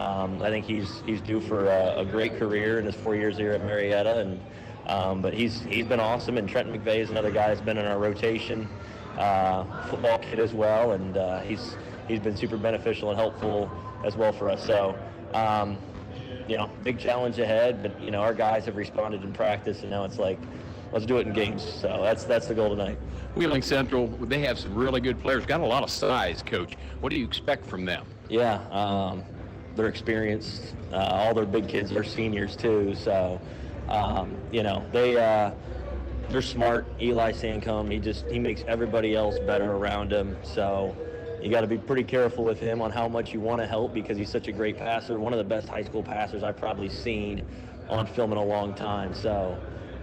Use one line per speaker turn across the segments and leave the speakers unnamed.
I think he's due for a great career in his 4 years here at Marietta, but he's been awesome. And Trenton McVeigh is another guy that's been in our rotation, football kid as well, and he's been super beneficial and helpful as well for us. So, big challenge ahead, but our guys have responded in practice, and now it's like, let's do it in games. So that's the goal tonight.
Wheeling Central, they have some really good players. Got a lot of size, Coach. What do you expect from them?
Yeah, they're experienced. All their big kids are seniors too. So, they're smart. Eli Sancombe, he makes everybody else better around him. So you got to be pretty careful with him on how much you want to help, because he's such a great passer. One of the best high school passers I've probably seen on film in a long time. So,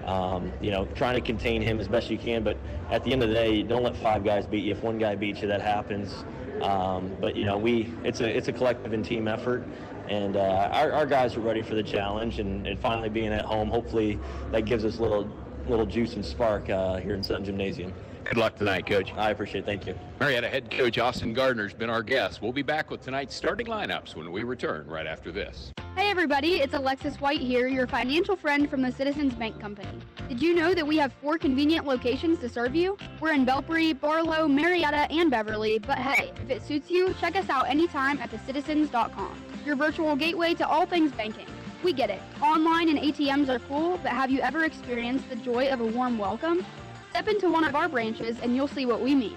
trying to contain him as best you can. But at the end of the day, don't let 5 guys beat you. If one guy beats you, that happens. But it's a collective and team effort, and our guys are ready for the challenge, and finally being at home, hopefully that gives us a little juice and spark here in Sutton Gymnasium.
Good luck tonight, Coach.
I appreciate it. Thank you.
Marietta head coach Austin Gardner's been our guest. We'll be back with tonight's starting lineups when we return right after this.
Hey everybody, it's Alexis White here, your financial friend from the Citizens Bank Company. Did you know that we have 4 convenient locations to serve you? We're in Belpre, Barlow, Marietta, and Beverly, but hey, if it suits you, check us out anytime at thecitizens.com, your virtual gateway to all things banking. We get it. Online and ATMs are cool, but have you ever experienced the joy of a warm welcome? Step into one of our branches and you'll see what we mean.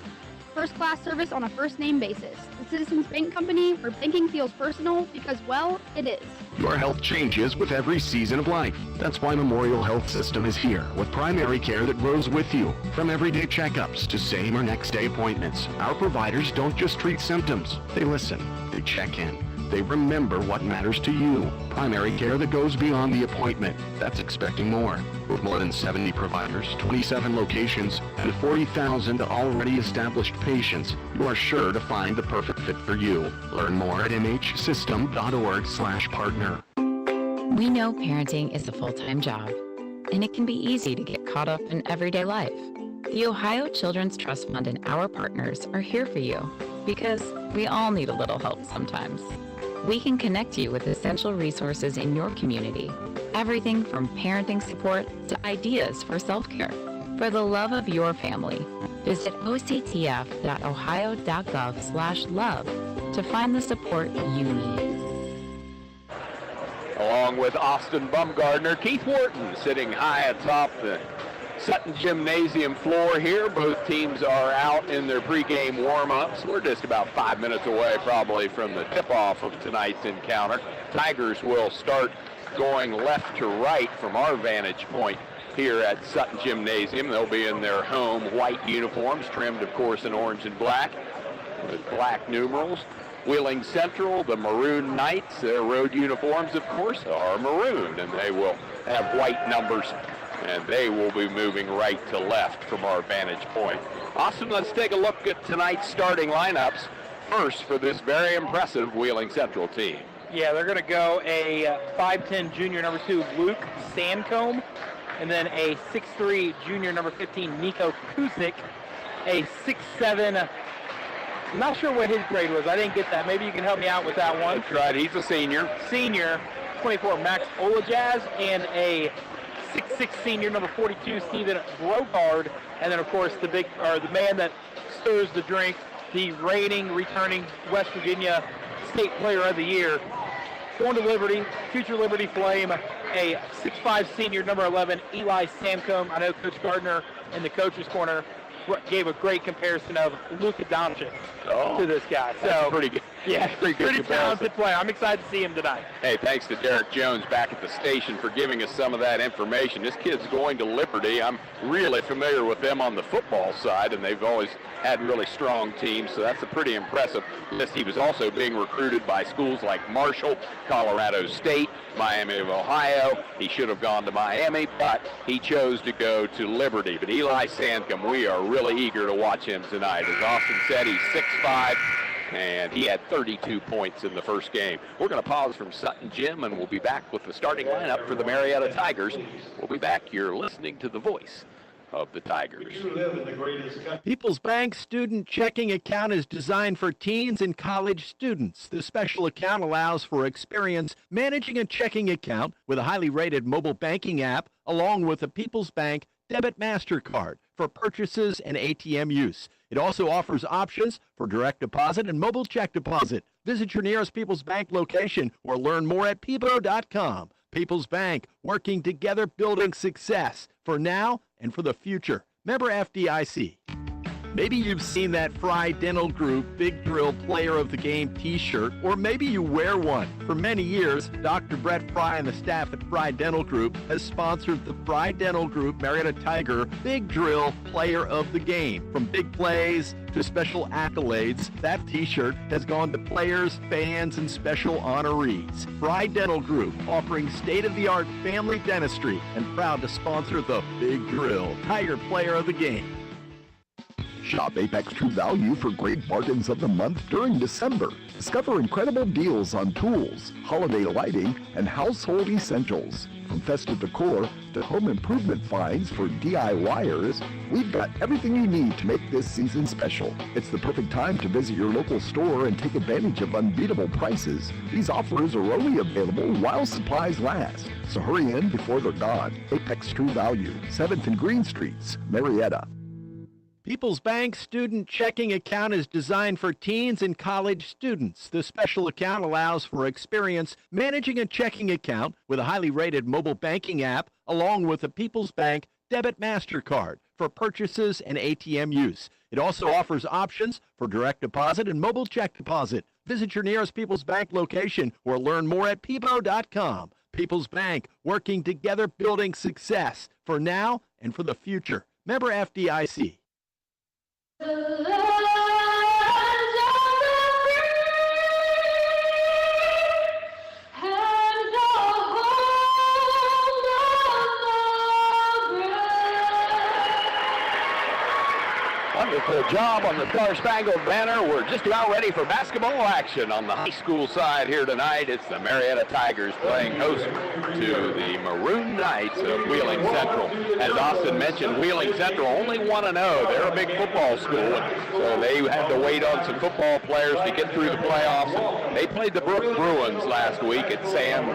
First-class service on a first-name basis. The Citizens Bank Company, where banking feels personal because, well, it is.
Your health changes with every season of life. That's why Memorial Health System is here with primary care that grows with you. From everyday checkups to same or next day appointments, our providers don't just treat symptoms. They listen. They check in. They remember what matters to you. Primary care that goes beyond the appointment. That's expecting more. With more than 70 providers, 27 locations, and 40,000 already established patients, you are sure to find the perfect fit for you. Learn more at mhsystem.org/partner.
We know parenting is a full-time job, and it can be easy to get caught up in everyday life. The Ohio Children's Trust Fund and our partners are here for you, because we all need a little help sometimes. We can connect you with essential resources in your community. Everything from parenting support to ideas for self-care. For the love of your family, visit octf.ohio.gov/love to find the support you need.
Along with Austin Bumgardner, Keith Wharton sitting high atop the Sutton Gymnasium floor here. Both teams are out in their pregame warm-ups. We're just about 5 minutes away probably from the tip-off of tonight's encounter. Tigers will start going left to right from our vantage point here at Sutton Gymnasium. They'll be in their home white uniforms, trimmed, of course, in orange and black with black numerals. Wheeling Central, the Maroon Knights, their road uniforms, of course, are maroon, and they will have white numbers, and they will be moving right to left from our vantage point. Austin, let's take a look at tonight's starting lineups. First, for this very impressive Wheeling Central team.
Yeah, they're going to go a 5'10 junior number 2, Luke Sancombe, and then a 6'3 junior number 15, Nico Kusick, a 6'7", I'm not sure what his grade was. I didn't get that. Maybe you can help me out with that one.
That's right. He's a senior.
Senior, 24, Max Olajaz, and a 6'6 senior, number 42, Stephen Brocard. And then, of course, the man that stirs the drink, the returning West Virginia State Player of the Year, going to Liberty, future Liberty Flame, a 6'5 senior, number 11, Eli Sancombe. I know Coach Gardner in the coach's corner gave a great comparison of Luka Doncic to this guy. So
pretty good.
Yeah, pretty talented player. I'm excited to see him tonight.
Hey, thanks to Derek Jones back at the station for giving us some of that information. This kid's going to Liberty. I'm really familiar with them on the football side, and they've always had really strong teams, so that's a pretty impressive list. He was also being recruited by schools like Marshall, Colorado State, Miami of Ohio. He should have gone to Miami, but he chose to go to Liberty. But Eli Sancombe, we are really eager to watch him tonight. As Austin said, he's 6'5", and he had 32 points in the first game. We're going to pause from Sutton Gym, and we'll be back with the starting lineup for the Marietta Tigers. We'll be back. You're listening to the voice of the Tigers.
People's Bank Student Checking Account is designed for teens and college students. The special account allows for experience managing a checking account with a highly rated mobile banking app, along with a People's Bank Debit MasterCard for purchases and ATM use. It also offers options for direct deposit and mobile check deposit. Visit your nearest People's Bank location or learn more at peebo.com. People's Bank, working together, building success for now and for the future. Member FDIC. Maybe you've seen that Fry Dental Group Big Drill Player of the Game t-shirt, or maybe you wear one. For many years, Dr. Brett Fry and the staff at Fry Dental Group has sponsored the Fry Dental Group Marietta Tiger Big Drill Player of the Game. From big plays to special accolades, that t-shirt has gone to players, fans, and special honorees. Fry Dental Group, offering state-of-the-art family dentistry and proud to sponsor the Big Drill Tiger Player of the Game.
Shop Apex True Value for great bargains of the month during December. Discover incredible deals on tools, holiday lighting, and household essentials. From festive decor to home improvement finds for DIYers, we've got everything you need to make this season special. It's the perfect time to visit your local store and take advantage of unbeatable prices. These offers are only available while supplies last. So hurry in before they're gone. Apex True Value, 7th and Green Streets, Marietta.
People's Bank Student Checking Account is designed for teens and college students. The special account allows for experience managing a checking account with a highly rated mobile banking app, along with a People's Bank Debit MasterCard for purchases and ATM use. It also offers options for direct deposit and mobile check deposit. Visit your nearest People's Bank location or learn more at peebo.com. People's Bank, working together, building success for now and for the future. Member FDIC.
Wonderful job on the Star Spangled Banner. We're just about ready for basketball action on the high school side here tonight. It's the Marietta Tigers playing host to the Maroon Knights of Wheeling Central. As Austin mentioned, Wheeling Central only 1-0. They're a big football school, so they had to wait on some football players to get through the playoffs. They played the Brook Bruins last week at the Sam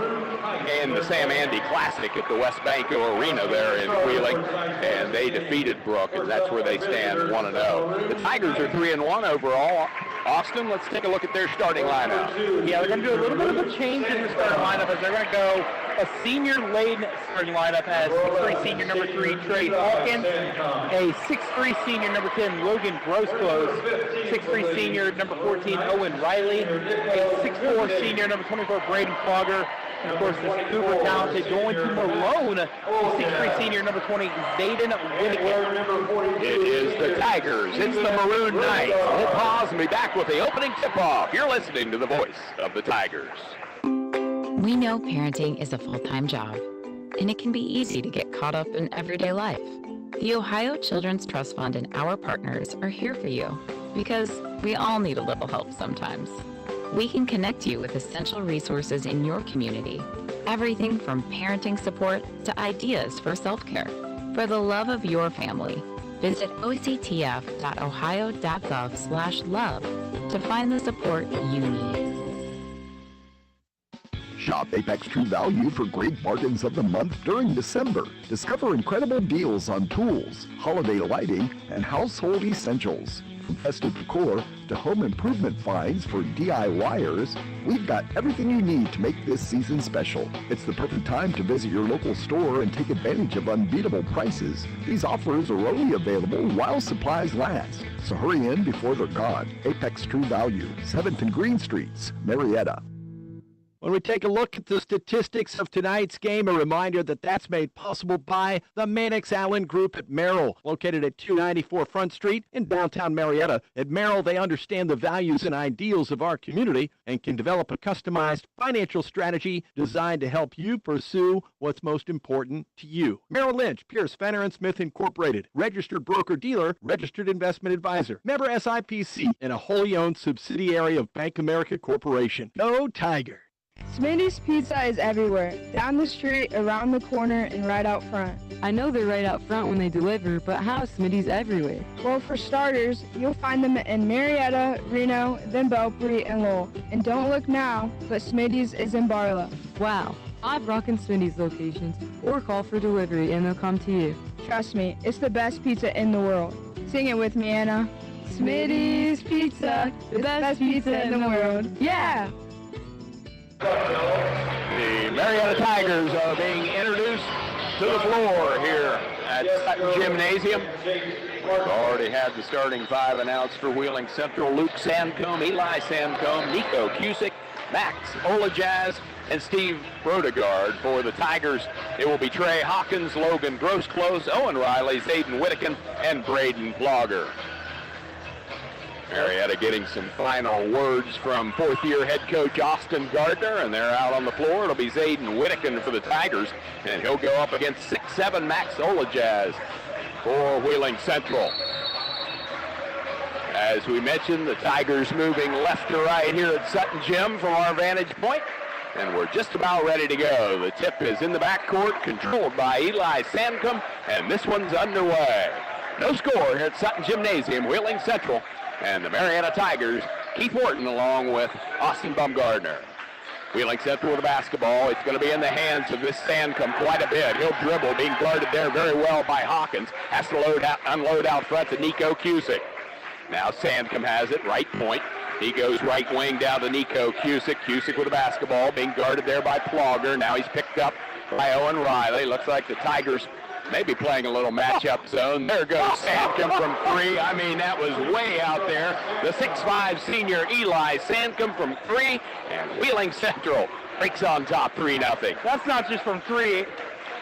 Andy Classic at the West Banco Arena there in Wheeling, and they defeated Brook, and that's where they stand 1-0. The Tigers are 3-1 overall. Austin, let's take a look at their starting lineup.
Yeah, they're going to do a little bit of a change in the starting lineup as they're going to go a senior-laden starting lineup as 6'3" senior number 3, Trey Hawkins, a 6'3" senior number 10, Logan Grosclose, 6'3" senior number 14, Owen Riley, a 6'4" senior number 24, Braden Fogger, and of course this super talented going to Malone, a 6'3" senior number 20, Zayden Winnick.
It is the Tigers. It's the Maroon Knights. We'll pause and be back with the opening tip-off. You're listening to the voice of the Tigers.
We know parenting is a full-time job, and it can be easy to get caught up in everyday life. The Ohio Children's Trust Fund and our partners are here for you because we all need a little help sometimes. We can connect you with essential resources in your community, everything from parenting support to ideas for self-care. For the love of your family, visit octf.ohio.gov/love to find the support you need.
Shop Apex True Value for great bargains of the month during December. Discover incredible deals on tools, holiday lighting, and household essentials. From festive decor to home improvement finds for DIYers, we've got everything you need to make this season special. It's the perfect time to visit your local store and take advantage of unbeatable prices. These offers are only available while supplies last. So hurry in before they're gone. Apex True Value, 7th and Green Streets, Marietta.
When we take a look at the statistics of tonight's game, a reminder that that's made possible by the Mannix Allen Group at Merrill, located at 294 Front Street in downtown Marietta. At Merrill, they understand the values and ideals of our community and can develop a customized financial strategy designed to help you pursue what's most important to you. Merrill Lynch, Pierce, Fenner & Smith Incorporated, registered broker-dealer, registered investment advisor, member SIPC, and a wholly owned subsidiary of Bank America Corporation. Go Tiger!
Smitty's Pizza is everywhere. Down the street, around the corner, and right out front.
I know they're right out front when they deliver, but how is Smitty's everywhere?
Well, for starters, you'll find them in Marietta, Reno, then Belpre, and Lowell. And don't look now, but Smitty's is in Barlow.
Wow. I'd rock in Smitty's locations, or call for delivery and they'll come to you.
Trust me, it's the best pizza in the world. Sing it with me, Anna. Smitty's Pizza, the best pizza in the world. Yeah!
The Marietta Tigers are being introduced to the floor here at Sutton Gymnasium. We've already had the starting five announced for Wheeling Central. Luke Sandcombe, Eli Sandcombe, Nico Cusick, Max Olajaz, and Steve Brodegard. For the Tigers, it will be Trey Hawkins, Logan Grossclose, Owen Riley, Zayden Whittakin, and Braden Plogger. Marietta getting some final words from fourth-year head coach Austin Gardner, and they're out on the floor. It'll be Zayden Whittakin for the Tigers, and he'll go up against 6'7" Max Olajaz for Wheeling Central. As we mentioned, the Tigers moving left to right here at Sutton Gym from our vantage point, and we're just about ready to go. The tip is in the backcourt, controlled by Eli Sandcombe, and this one's underway. No score here at Sutton Gymnasium, Wheeling Central, and the Marietta Tigers, Keith Wharton along with Austin Bumgardner. Wheeling Central with the basketball. It's going to be in the hands of this Sandcombe quite a bit. He'll dribble, being guarded there very well by Hawkins. Has to unload out front to Nico Cusick. Now Sandcombe has it, right point. He goes right wing down to Nico Cusick. Cusick with the basketball, being guarded there by Plogger. Now he's picked up by Owen Riley. Looks like the Tigers maybe playing a little matchup zone. There goes Sandcombe from three. I mean, that was way out there. The 6'5" senior Eli Sandcombe from three, and Wheeling Central breaks on top 3-0.
That's not just from three,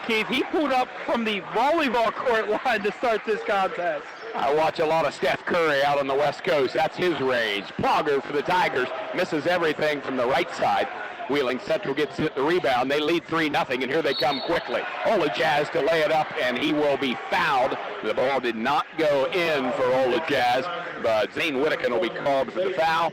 Keith. He pulled up from the volleyball court line to start this contest.
I watch a lot of Steph Curry out on the West Coast. That's his range. Plogger for the Tigers misses everything from the right side. Wheeling Central gets the rebound. They lead 3-0, and here they come quickly. Olajaz to lay it up, and he will be fouled. The ball did not go in for Olajaz, but Zayden Whittakin will be called for the foul,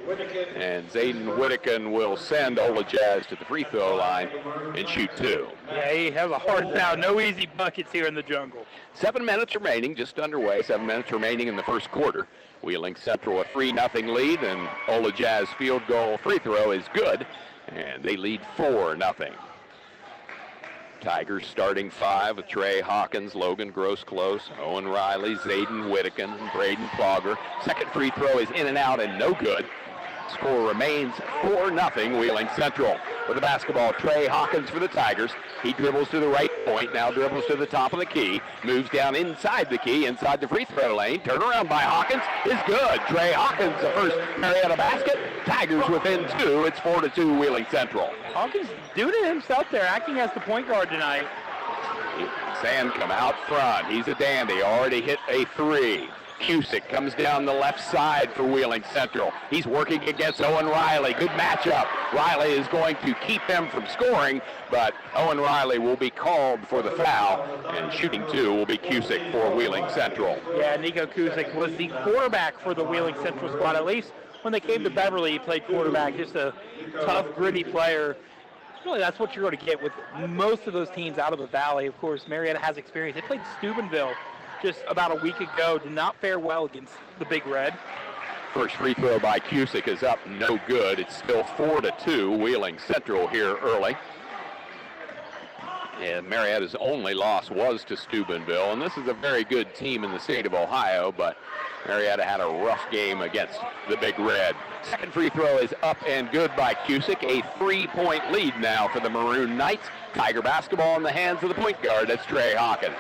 and Zayden Whittakin will send Olajaz to the free throw line and shoot two.
Yeah, he has a hard foul. No easy buckets here in the jungle.
7 minutes remaining, just underway. 7 minutes remaining in the first quarter. Wheeling Central a 3-0 lead, and Olajaz field goal free throw is good. And they lead 4-0. Tigers starting five with Trey Hawkins, Logan Grossclose, Owen Riley, Zayden Whittakin, and Braden Plogger. Second free throw is in and out and no good. Score remains 4-0 Wheeling Central. With the basketball, Trey Hawkins for the Tigers. He dribbles to the right point, now dribbles to the top of the key, moves down inside the key, inside the free throw lane. Turnaround by Hawkins is good. Trey Hawkins, the first Marietta basket. Tigers within two. It's 4-2 Wheeling Central.
Hawkins doing himself there, acting as the point guard tonight.
Sandcombe out front. He's a dandy. Already hit a three. Cusick comes down the left side for Wheeling Central. He's working against Owen Riley. Good matchup. Riley is going to keep them from scoring, but Owen Riley will be called for the foul, and shooting two will be Cusick for Wheeling Central.
Yeah, Nico Cusick was the quarterback for the Wheeling Central squad. At least when they came to Beverly, he played quarterback. Just a tough, gritty player. Really, that's what you're going to get with most of those teams out of the Valley. Of course, Marietta has experience. They played Steubenville just about a week ago. Did not fare well against the Big Red.
First free throw by Cusick is up, no good. It's still 4-2 Wheeling Central here early. And Marietta's only loss was to Steubenville, and this is a very good team in the state of Ohio, but Marietta had a rough game against the Big Red. Second free throw is up and good by Cusick. A 3-point lead now for the Maroon Knights. Tiger basketball in the hands of the point guard. That's Trey Hawkins.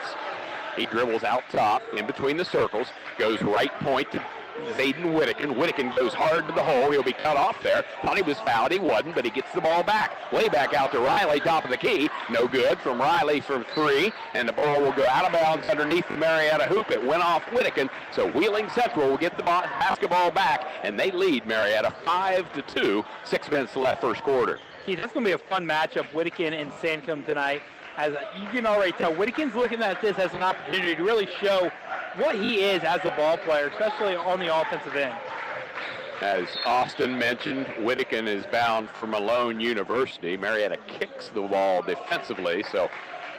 He dribbles out top, in between the circles, goes right point to Zayden Whittakin. Whittakin goes hard to the hole. He'll be cut off there. Thought he was fouled. He wasn't, but he gets the ball back. Way back out to Riley, top of the key. No good from Riley from three, and the ball will go out of bounds underneath the Marietta hoop. It went off Whittakin, so Wheeling Central will get the basketball back, and they lead Marietta 5-2. 6 minutes left first quarter.
See, that's going to be a fun matchup, Whittakin and Sandcombe tonight. As you can already tell, Whittakin's looking at this as an opportunity to really show what he is as a ball player, especially on the offensive end.
As Austin mentioned, Whittican is bound for Malone University. Marietta kicks the ball defensively, so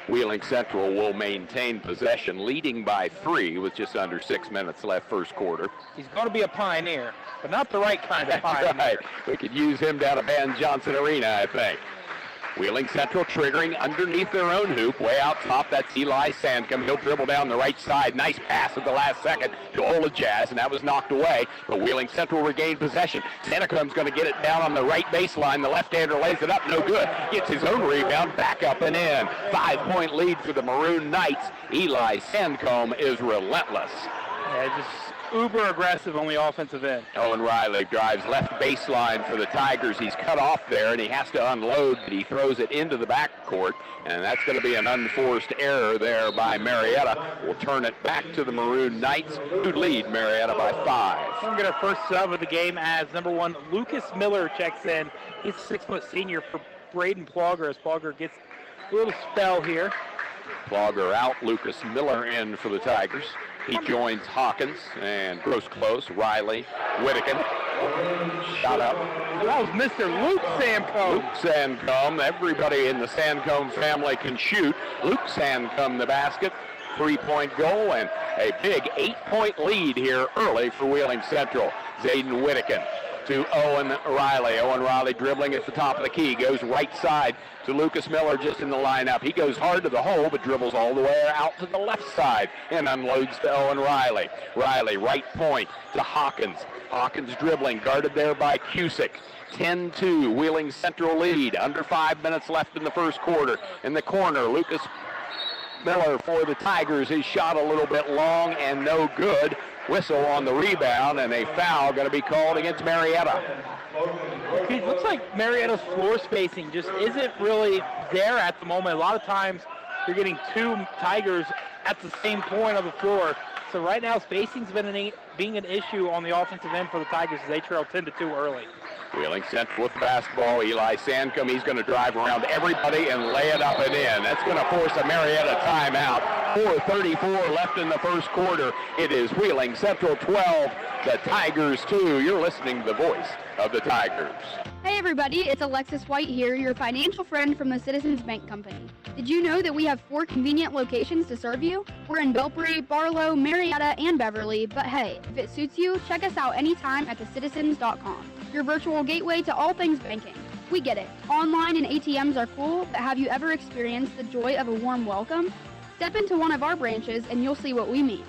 Wheeling Central will maintain possession, leading by 3 with just under 6 minutes left first quarter.
He's going to be a pioneer, but not the right kind of pioneer.
Right. We could use him down at Van Johnson Arena, I think. Wheeling Central triggering underneath their own hoop, way out top. That's Eli Sandcombe. He'll dribble down the right side. Nice pass at the last second to Olajaz, and that was knocked away. But Wheeling Central regained possession. Sandcombe's going to get it down on the right baseline. The left-hander lays it up, no good. Gets his own rebound, back up and in. 5-point lead for the Maroon Knights. Eli Sandcombe is relentless.
Yeah, just uber aggressive on the offensive end.
Owen Riley drives left baseline for the Tigers. He's cut off there, and he has to unload, but he throws it into the backcourt, and that's going to be an unforced error there by Marietta. We'll turn it back to the Maroon Knights, who lead Marietta by 5.
We're going to first sub of the game as number 1, Lucas Miller checks in. He's a 6-foot senior for Braden Plogger, as Plogger gets a little spell here.
Plogger out, Lucas Miller in for the Tigers. He joins Hawkins and goes close. Riley, Whittican, shot up.
That was Mr. Luke Sandcombe.
Luke Sandcombe. Everybody in the Sandcombe family can shoot. Luke Sandcombe the basket. 3-point goal and a big 8-point lead here early for Wheeling Central. Zayden Whittican to Owen Riley. Owen Riley dribbling at the top of the key. Goes right side to Lucas Miller just in the lineup. He goes hard to the hole but dribbles all the way out to the left side and unloads to Owen Riley. Riley right point to Hawkins. Hawkins dribbling, guarded there by Cusick. 10-2, Wheeling Central lead. Under 5 minutes left in the first quarter. In the corner, Lucas Miller for the Tigers. His shot a little bit long and no good. Whistle on the rebound, and a foul going to be called against Marietta.
It looks like Marietta's floor spacing just isn't really there at the moment. A lot of times you're getting 2 Tigers at the same point of the floor. So right now spacing's been being an issue on the offensive end for the Tigers as they trail 10-2 early.
Wheeling Central with the basketball. Eli Sandcombe, he's going to drive around everybody and lay it up and in. That's going to force a Marietta timeout. 4:34 left in the first quarter. It is Wheeling Central 12, the Tigers 2. You're listening to the voice of the Tigers.
Hey everybody, it's Alexis White here, your financial friend from the Citizens Bank Company. Did you know that we have 4 convenient locations to serve you? We're in Belpre, Barlow, Marietta, and Beverly, but hey, if it suits you, check us out anytime at thecitizens.com, your virtual gateway to all things banking. We get it. Online and ATMs are cool, but have you ever experienced the joy of a warm welcome? Step into one of our branches and you'll see what we mean.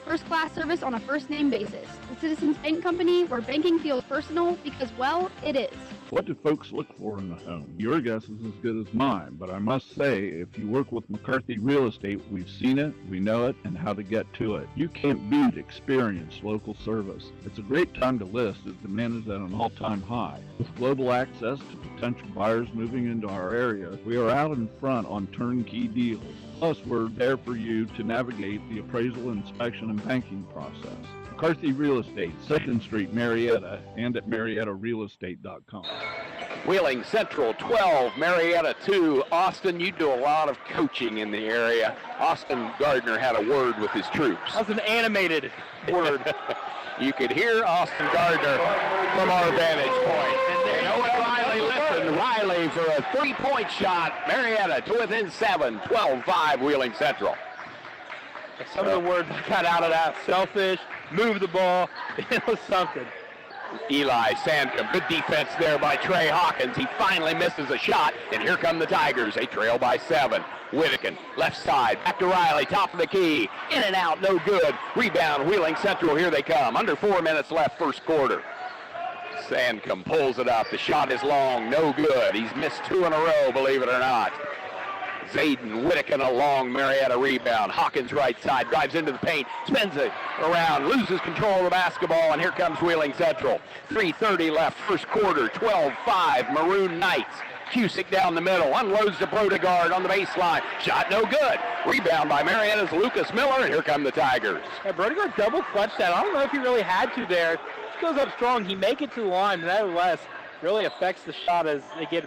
First-class service on a first-name basis. The Citizens Bank Company, where banking feels personal because, well, it is.
What do folks look for in a home? Your guess is as good as mine, but I must say, if you work with McCarthy Real Estate, we've seen it, we know it, and how to get to it. You can't beat experienced local service. It's a great time to list as demand is at an all-time high. With global access to potential buyers moving into our area, we are out in front on turnkey deals. Plus, we're there for you to navigate the appraisal, inspection, and banking process. McCarthy Real Estate, 2nd Street, Marietta, and at MariettaRealEstate.com.
Wheeling Central 12, Marietta 2. Austin, you do a lot of coaching in the area. Austin Gardner had a word with his troops.
That was an animated word.
You could hear Austin Gardner from our vantage point. And Owen Riley lifting. Riley for a 3-point shot. Marietta to within 7, 12-5, Wheeling Central.
Some of the words cut out of that. Selfish, move the ball. It was something.
Eli Sandcombe, good defense there by Trey Hawkins. He finally misses a shot, and here come the Tigers. They trail by 7. Whittican, left side, back to Riley, top of the key. In and out, no good. Rebound, Wheeling Central, here they come. Under 4 minutes left, first quarter. Sandcombe pulls it up. The shot is long, no good. He's missed 2 in a row, believe it or not. Zayden Whittican a long Marietta rebound. Hawkins right side, drives into the paint, spins it around, loses control of the basketball, and here comes Wheeling Central. 3:30 left, first quarter, 12-5, Maroon Knights. Cusick down the middle, unloads to Brodegard on the baseline. Shot no good. Rebound by Marietta's Lucas Miller, and here come the Tigers.
Yeah, Brodegard double clutched that. I don't know if he really had to there. He goes up strong. He make it to the line, but nevertheless, really affects the shot as they get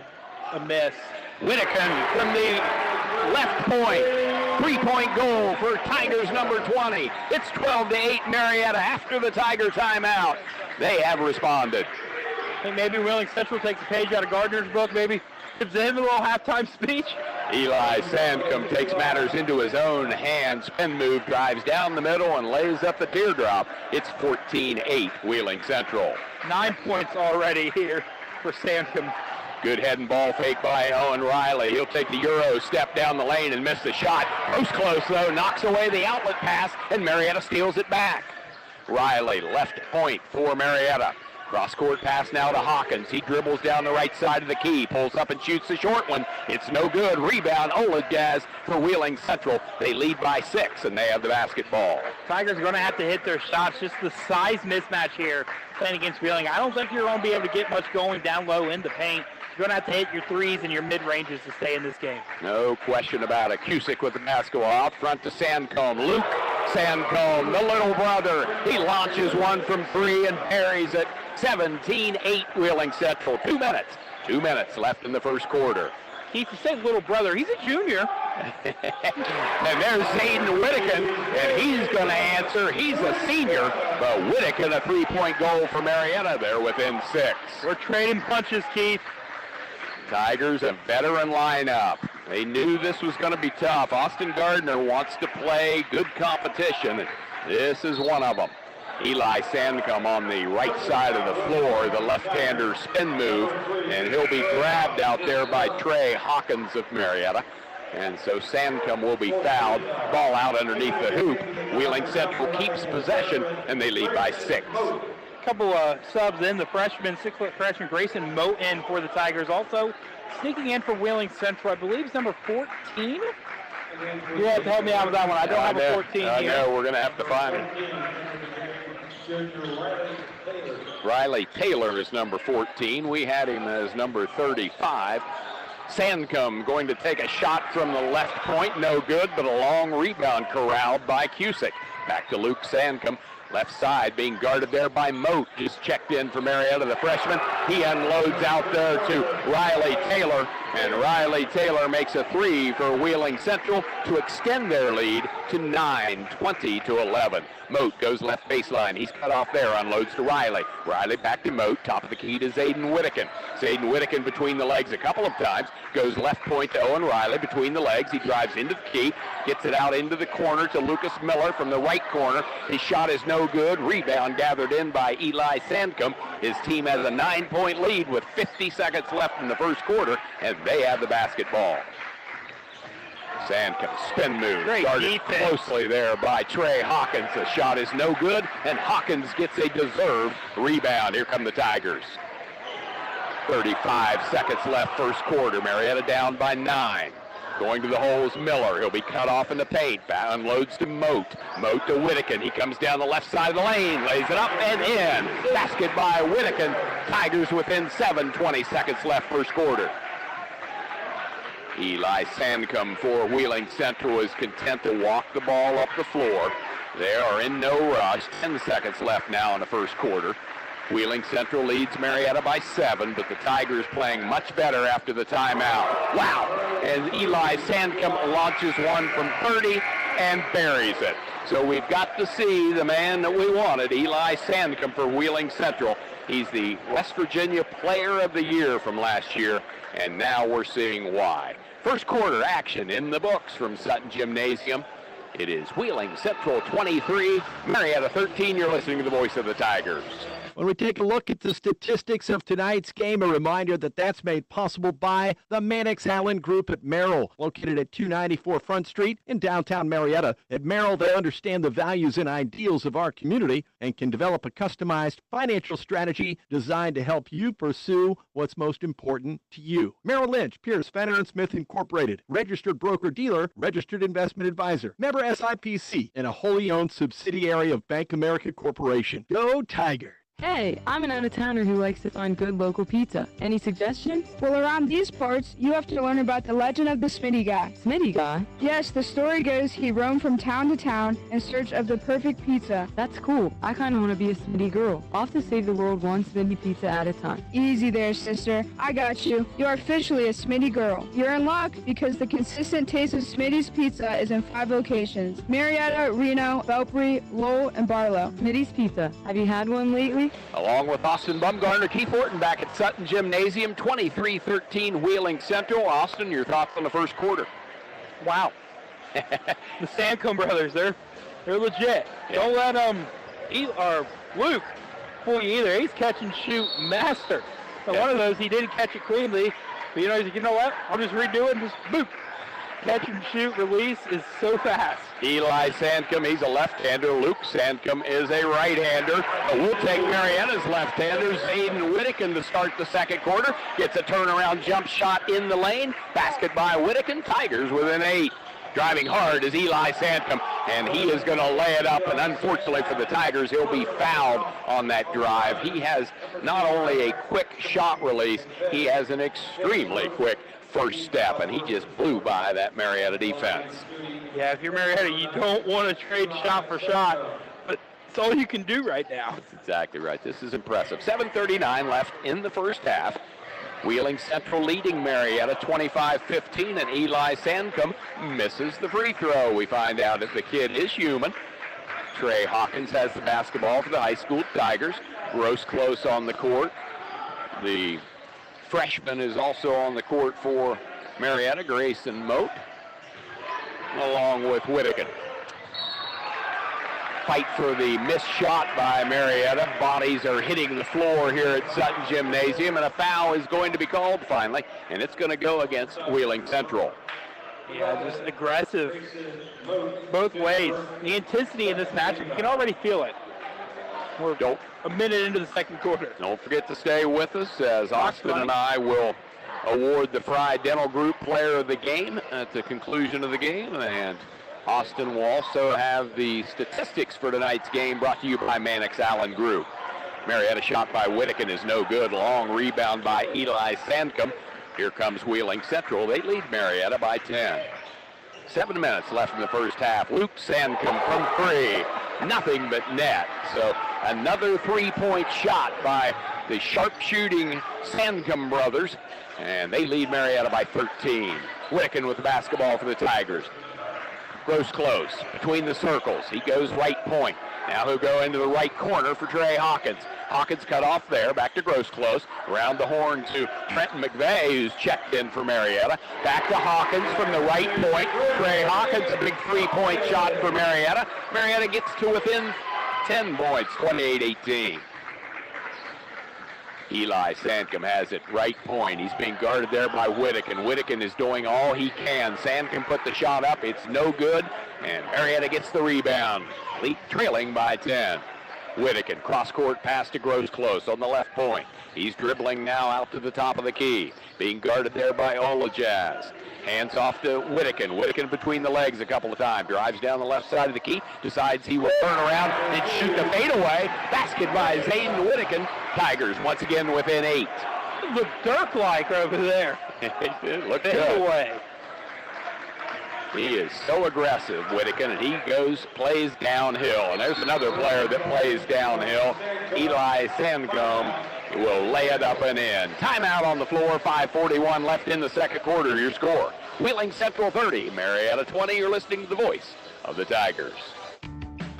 a miss.
Whittican from the left point. Three-point goal for Tigers number 20. It's 12-8 Marietta after the Tiger timeout. They have responded.
I think maybe Wheeling Central takes a page out of Gardner's book, maybe gives him a little halftime speech.
Eli Sandcombe takes matters into his own hands. Spin move, drives down the middle, and lays up the teardrop. It's 14-8 Wheeling Central.
9 points already here for Sandcombe.
Good head and ball fake by Owen Riley. He'll take the Euro step down the lane and miss the shot. Post close, though, knocks away the outlet pass, and Marietta steals it back. Riley left point for Marietta. Cross-court pass now to Hawkins. He dribbles down the right side of the key, pulls up and shoots the short one. It's no good. Rebound, Olajaz for Wheeling Central. They lead by 6, and they have the basketball.
Tigers are going to have to hit their shots. Just the size mismatch here playing against Wheeling. I don't think you're going to be able to get much going down low in the paint. You're going to have to hit your threes and your mid-ranges to stay in this game.
No question about it. Cusick with the basketball out front to Sandcombe. Luke Sandcombe, the little brother. He launches one from 3 and parries it. 17-8 Wheeling Central. 2 minutes. 2 minutes left in the first quarter.
Keith, you said little brother. He's a junior.
And there's Zayden Whittakin, and he's going to answer. He's a senior, but Whittakin, a three-point goal for Marietta. They're within 6.
We're trading punches, Keith.
Tigers, a veteran lineup. They knew this was going to be tough. Austin Gardner wants to play good competition, and this is one of them. Eli Sandcombe on the right side of the floor, the left-hander spin move, and he'll be grabbed out there by Trey Hawkins of Marietta. And so Sandcombe will be fouled. Ball out underneath the hoop. Wheeling Central keeps possession, and they lead by 6.
Couple of subs in. The freshman, 6-foot freshman Grayson Moe in for the Tigers. Also sneaking in for Wheeling Central, I believe is number 14. You have to help me out with that one. I don't have a 14 here.
No, we're going to have to find it. Riley Taylor is number 14. We had him as number 35. Sandcombe going to take a shot from the left point. No good, but a long rebound corralled by Cusick. Back to Luke Sandcombe. Left side being guarded there by Moat. Just checked in for Marietta, the freshman. He unloads out there to Riley Taylor. And Riley Taylor makes a 3 for Wheeling Central to extend their lead to 9, 20-11. Moat goes left baseline. He's cut off there, unloads to Riley. Riley back to Moat, top of the key to Zayden Whittakin. Zayden Whittakin between the legs a couple of times, goes left point to Owen Riley between the legs. He drives into the key, gets it out into the corner to Lucas Miller from the right corner. His shot is no good. Rebound gathered in by Eli Sandcombe. His team has a 9-point lead with 50 seconds left in the first quarter, and they have the basketball. Sandcombe, spin move, guarded closely there by Trey Hawkins. The shot is no good, and Hawkins gets a deserved rebound. Here come the Tigers. 35 seconds left first quarter. Marietta down by 9. Going to the holes, Miller. He'll be cut off in the paint. Unloads to Moat. Moat to Whittakin. He comes down the left side of the lane, lays it up and in. Basket by Whittakin. Tigers within 7, 20 seconds left first quarter. Eli Sandcombe for Wheeling Central is content to walk the ball up the floor. They are in no rush. 10 seconds left now in the first quarter. Wheeling Central leads Marietta by 7, but the Tigers playing much better after the timeout. Wow! And Eli Sandcombe launches one from 30 and buries it. So we've got to see the man that we wanted, Eli Sandcombe for Wheeling Central. He's the West Virginia Player of the Year from last year, and now we're seeing why. First quarter action in the books from Sutton Gymnasium. It is Wheeling Central 23, Marietta 13. You're listening to the voice of the Tigers.
When we take a look at the statistics of tonight's game, a reminder that that's made possible by the Mannix Allen Group at Merrill, located at 294 Front Street in downtown Marietta. At Merrill, they understand the values and ideals of our community and can develop a customized financial strategy designed to help you pursue what's most important to you. Merrill Lynch, Pierce, Fenner & Smith Incorporated, registered broker-dealer, registered investment advisor, member SIPC, and a wholly owned subsidiary of Bank America Corporation. Go Tiger!
Hey, I'm an out-of-towner who likes to find good local pizza. Any suggestions?
Well, around these parts, you have to learn about the legend of the Smitty guy.
Smitty guy?
Yes, the story goes he roamed from town to town in search of the perfect pizza.
That's cool. I kind of want to be a Smitty girl. I'll have to save the world one Smitty pizza at a time.
Easy there, sister. I got you. You're officially a Smitty girl. You're in luck because the consistent taste of Smitty's pizza is in 5 locations: Marietta, Reno, Belpre, Lowell, and Barlow.
Smitty's Pizza. Have you had one lately?
Along with Austin Bumgarner, Keith Horton back at Sutton Gymnasium, 23-13 Wheeling Central. Austin, your thoughts on the first quarter?
Wow. The Sancombe brothers, they're legit.
Yeah.
Don't let Luke fool you either. He's catch and shoot master. Now, one of those, he didn't catch it cleanly, but he's like, you know what? I'll just redo it and just boop. Catch and shoot release is so fast.
Eli Sandcombe, he's a left-hander. Luke Sandcombe is a right-hander. We'll take Marietta's left-hander, Zayden Whittakin, to start the second quarter. Gets a turnaround jump shot in the lane. Basket by Whittakin. Tigers within 8. Driving hard is Eli Sandcombe, and he is going to lay it up. And unfortunately for the Tigers, he'll be fouled on that drive. He has not only a quick shot release, he has an extremely quick first step, and he just blew by that Marietta defense.
Yeah, if you're Marietta, you don't want to trade shot for shot, but it's all you can do right now.
That's exactly right. This is impressive. 7:39 left in the first half. Wheeling Central leading Marietta 25-15, and Eli Sandcombe misses the free throw. We find out that the kid is human. Trey Hawkins has the basketball for the high school Tigers. Gross close on the court. The freshman is also on the court for Marietta, Grayson Moat, along with Whittakin. Fight for the missed shot by Marietta. Bodies are hitting the floor here at Sutton Gymnasium, and a foul is going to be called finally, and it's going to go against Wheeling Central.
Yeah, just aggressive both ways. The intensity in this matchup, you can already feel it. We're a minute into the second quarter.
Don't forget to stay with us as Austin and I will award the Fry Dental Group Player of the Game at the conclusion of the game, and Austin will also have the statistics for tonight's game brought to you by Mannix Allen Group. Marietta shot by Whittakin is no good. Long rebound by Eli Sandcombe. Here comes Wheeling Central. They lead Marietta by 10. 7 minutes left in the first half. Luke Sandcombe from 3. Nothing but net. So another 3-point shot by the sharp-shooting Sandcombe brothers. And they lead Marietta by 13. Whittakin with the basketball for the Tigers. Gross close between the circles. He goes right point. Now he'll go into the right corner for Trey Hawkins. Hawkins cut off there. Back to Gross close. Around the horn to Trenton McVeigh, who's checked in for Marietta. Back to Hawkins from the right point. Trey Hawkins, a big 3-point shot for Marietta. Marietta gets to within 10 points, 28-18. Eli Sandcombe has it right point. He's being guarded there by Whittakin. Whittakin is doing all he can. Sandcombe put the shot up. It's no good. And Marietta gets the rebound. Trailing by 10. Whittakin, cross-court pass to Gross close on the left point. He's dribbling now out to the top of the key. Being guarded there by Olajaz. Hands off to Whittakin. Whittakin between the legs a couple of times. Drives down the left side of the key. Decides he will turn around and shoot the fadeaway. Basket by Zayden Whittakin. Tigers once again within 8.
Look Dirk-like over there.
Look good. He is so aggressive, Whittakin, and he plays downhill. And there's another player that plays downhill. Eli Sandcombe will lay it up and in. Timeout on the floor, 5:41 left in the second quarter. Your score, Wheeling Central 30, Marietta 20. You're listening to the voice of the Tigers.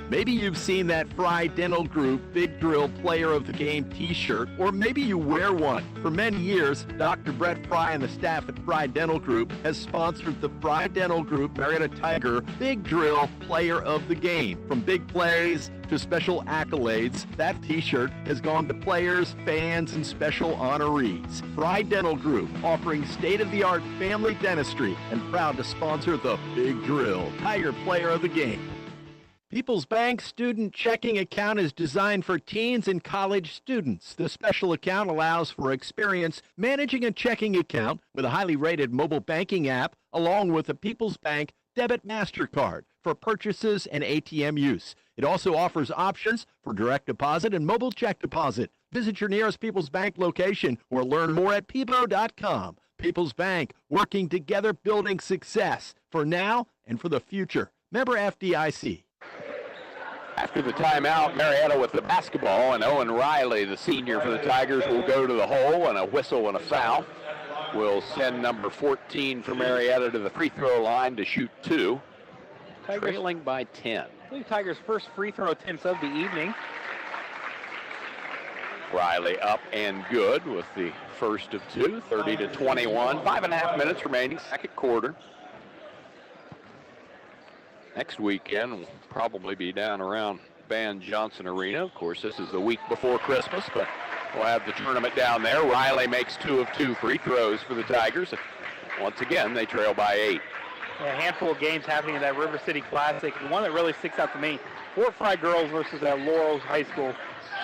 Maybe you've seen that Fry Dental Group Big Drill Player of the Game t-shirt, or maybe you wear one. For many years, Dr. Brett Fry and the staff at Fry Dental Group has sponsored the Fry Dental Group Marietta Tiger Big Drill Player of the Game. From big plays to special accolades, that t-shirt has gone to players, fans, and special honorees. Fry Dental Group, offering state-of-the-art family dentistry and proud to sponsor the Big Drill Tiger Player of the Game. People's Bank Student Checking Account is designed for teens and college students. The special account allows for experience managing a checking account with a highly rated mobile banking app, along with a People's Bank Debit MasterCard. for purchases and ATM use. It also offers options for direct deposit and mobile check deposit. Visit your nearest People's Bank location or learn more at peebo.com. People's Bank, working together, building success for now and for the future. Member FDIC.
After the timeout, Marietta with the basketball, and Owen Riley, the senior for the Tigers, will go to the hole, and a whistle and a foul will send number 14 for Marietta to the free throw line to shoot 2, trailing by 10.
I believe Tigers' first free throw attempts of the evening.
Riley up and good with the first of 2, 30-21. 5.5 minutes remaining, second quarter. Next weekend will probably be down around Van Johnson Arena. Of course, this is the week before Christmas, but we'll have the tournament down there. Riley makes 2 of 2 free throws for the Tigers. Once again, they trail by 8.
A handful of games happening in that River City Classic. The one that really sticks out to me, Fort Fry girls versus that Laurels High School,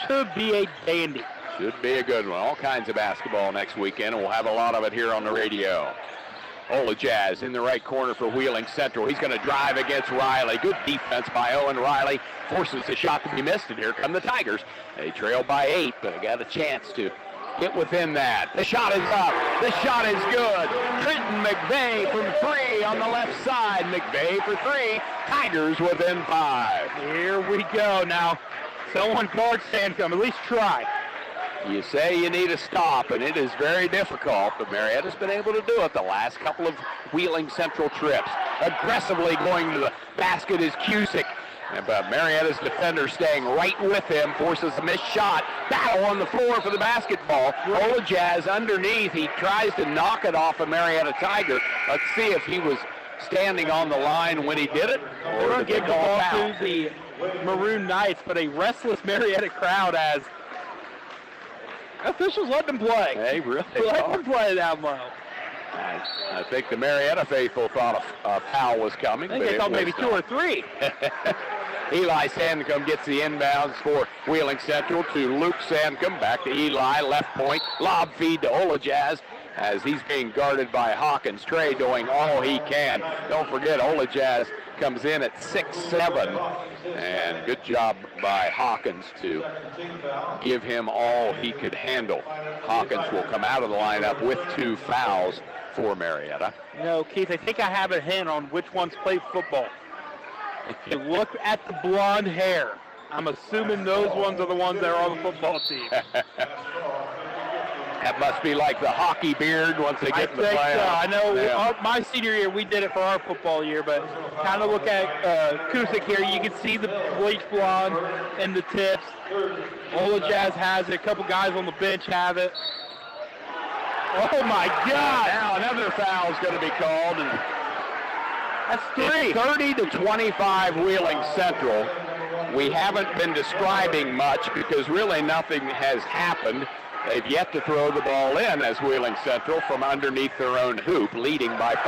should be a dandy.
Should be a good one. All kinds of basketball next weekend, and we'll have a lot of it here on the radio. Ola Jazz in the right corner for Wheeling Central. He's going to drive against Riley. Good defense by Owen Riley. Forces the shot to be missed, and here come the Tigers. They trail by 8, but they got a chance to get within that. The shot is up. The shot is good. Trenton McVeigh from 3 on the left side. McVeigh for 3. Tigers within 5.
Here we go. Now, someone guard Sandcombe. At least try.
You say you need a stop, and it is very difficult, but Marietta's been able to do it the last couple of Wheeling Central trips. Aggressively going to the basket is Cusick, but Marietta's defender staying right with him, forces a missed shot. Battle on the floor for the basketball. Ola Jazz underneath. He tries to knock it off a Marietta Tiger. Let's see if he was standing on the line when he did it, or did
give
they
the
call
ball
foul?
to the Maroon Knights, but a restless Marietta crowd as officials let them play.
They really
let them play that low.
I think the Marietta faithful thought a foul was coming.
I think they thought maybe 2 or 3.
Eli Sandcombe gets the inbounds for Wheeling Central to Luke Sandcombe. Back to Eli, left point. Lob feed to Ola Jazz as he's being guarded by Hawkins. Trey doing all he can. Don't forget, Ola Jazz comes in at 6'7", and good job by Hawkins to give him all he could handle. Hawkins will come out of the lineup with 2 fouls for Marietta.
No, Keith, I think I have a hint on which ones play football. If you look at the blonde hair, I'm assuming those ones are the ones that are on the football team.
That must be like the hockey beard once they get in the playoffs.
I know
Yeah.
my senior year, we did it for our football year, but kind of look at Cusick here. You can see the bleach blonde and the tips. Ola Jazz has it. A couple guys on the bench have it. Oh, my God.
Now another foul is going to be called. And
that's 3.
30-25 Wheeling Central. We haven't been describing much because really nothing has happened. They've yet to throw the ball in as Wheeling Central from underneath their own hoop, leading by 5.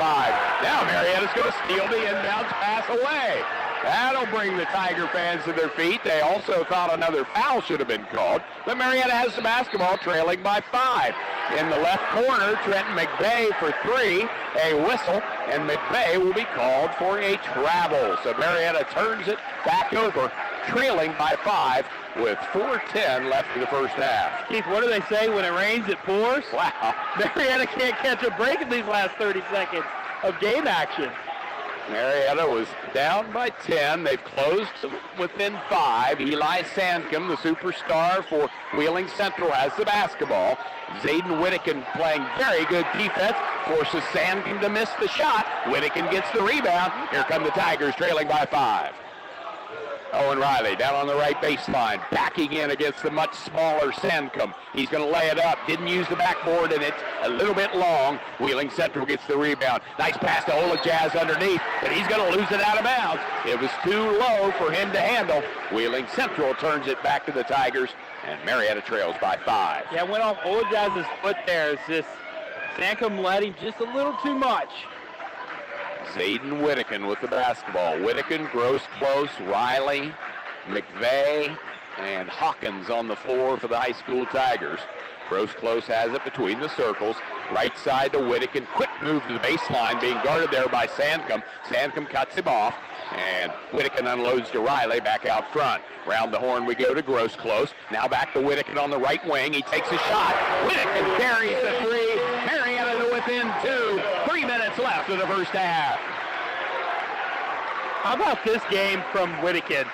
Now Marietta's going to steal the inbounds pass away. That'll bring the Tiger fans to their feet. They also thought another foul should have been called, but Marietta has the basketball trailing by 5. In the left corner, Trenton McVeigh for 3, a whistle, and McVeigh will be called for a travel. So Marietta turns it back over, trailing by 5 with 4:10 left in the first half.
Keith, what do they say? When it rains, it pours?
Wow.
Marietta can't catch a break in these last 30 seconds of game action.
Marietta was down by 10. They've closed within 5. Eli Sandcombe, the superstar for Wheeling Central, has the basketball. Zayden Whittaken playing very good defense, forces Sandcombe to miss the shot. Whittaken gets the rebound. Here come the Tigers trailing by 5. Owen Riley down on the right baseline, backing in against the much smaller Sandcombe. He's going to lay it up. Didn't use the backboard, and it's a little bit long. Wheeling Central gets the rebound. Nice pass to Ola Jazz underneath, but he's going to lose it out of bounds. It was too low for him to handle. Wheeling Central turns it back to the Tigers, and Marietta trails by 5.
Yeah, went off Ola Jazz's foot there. It's just Sandcombe led him just a little too much.
Zayden Whittaken with the basketball. Whittaken, Gross close, Riley, McVeigh, and Hawkins on the floor for the high school Tigers. Gross close has it between the circles. Right side to Whittaker. Quick move to the baseline, being guarded there by Sandcombe. Sandcombe cuts him off, and Whittaker unloads to Riley back out front. Round the horn we go to Gross close. Now back to Whittaker on the right wing. He takes a shot. Whittaker carries the three. Marietta to within 2. 3 minutes left of the first half.
How about this game from Whittaker?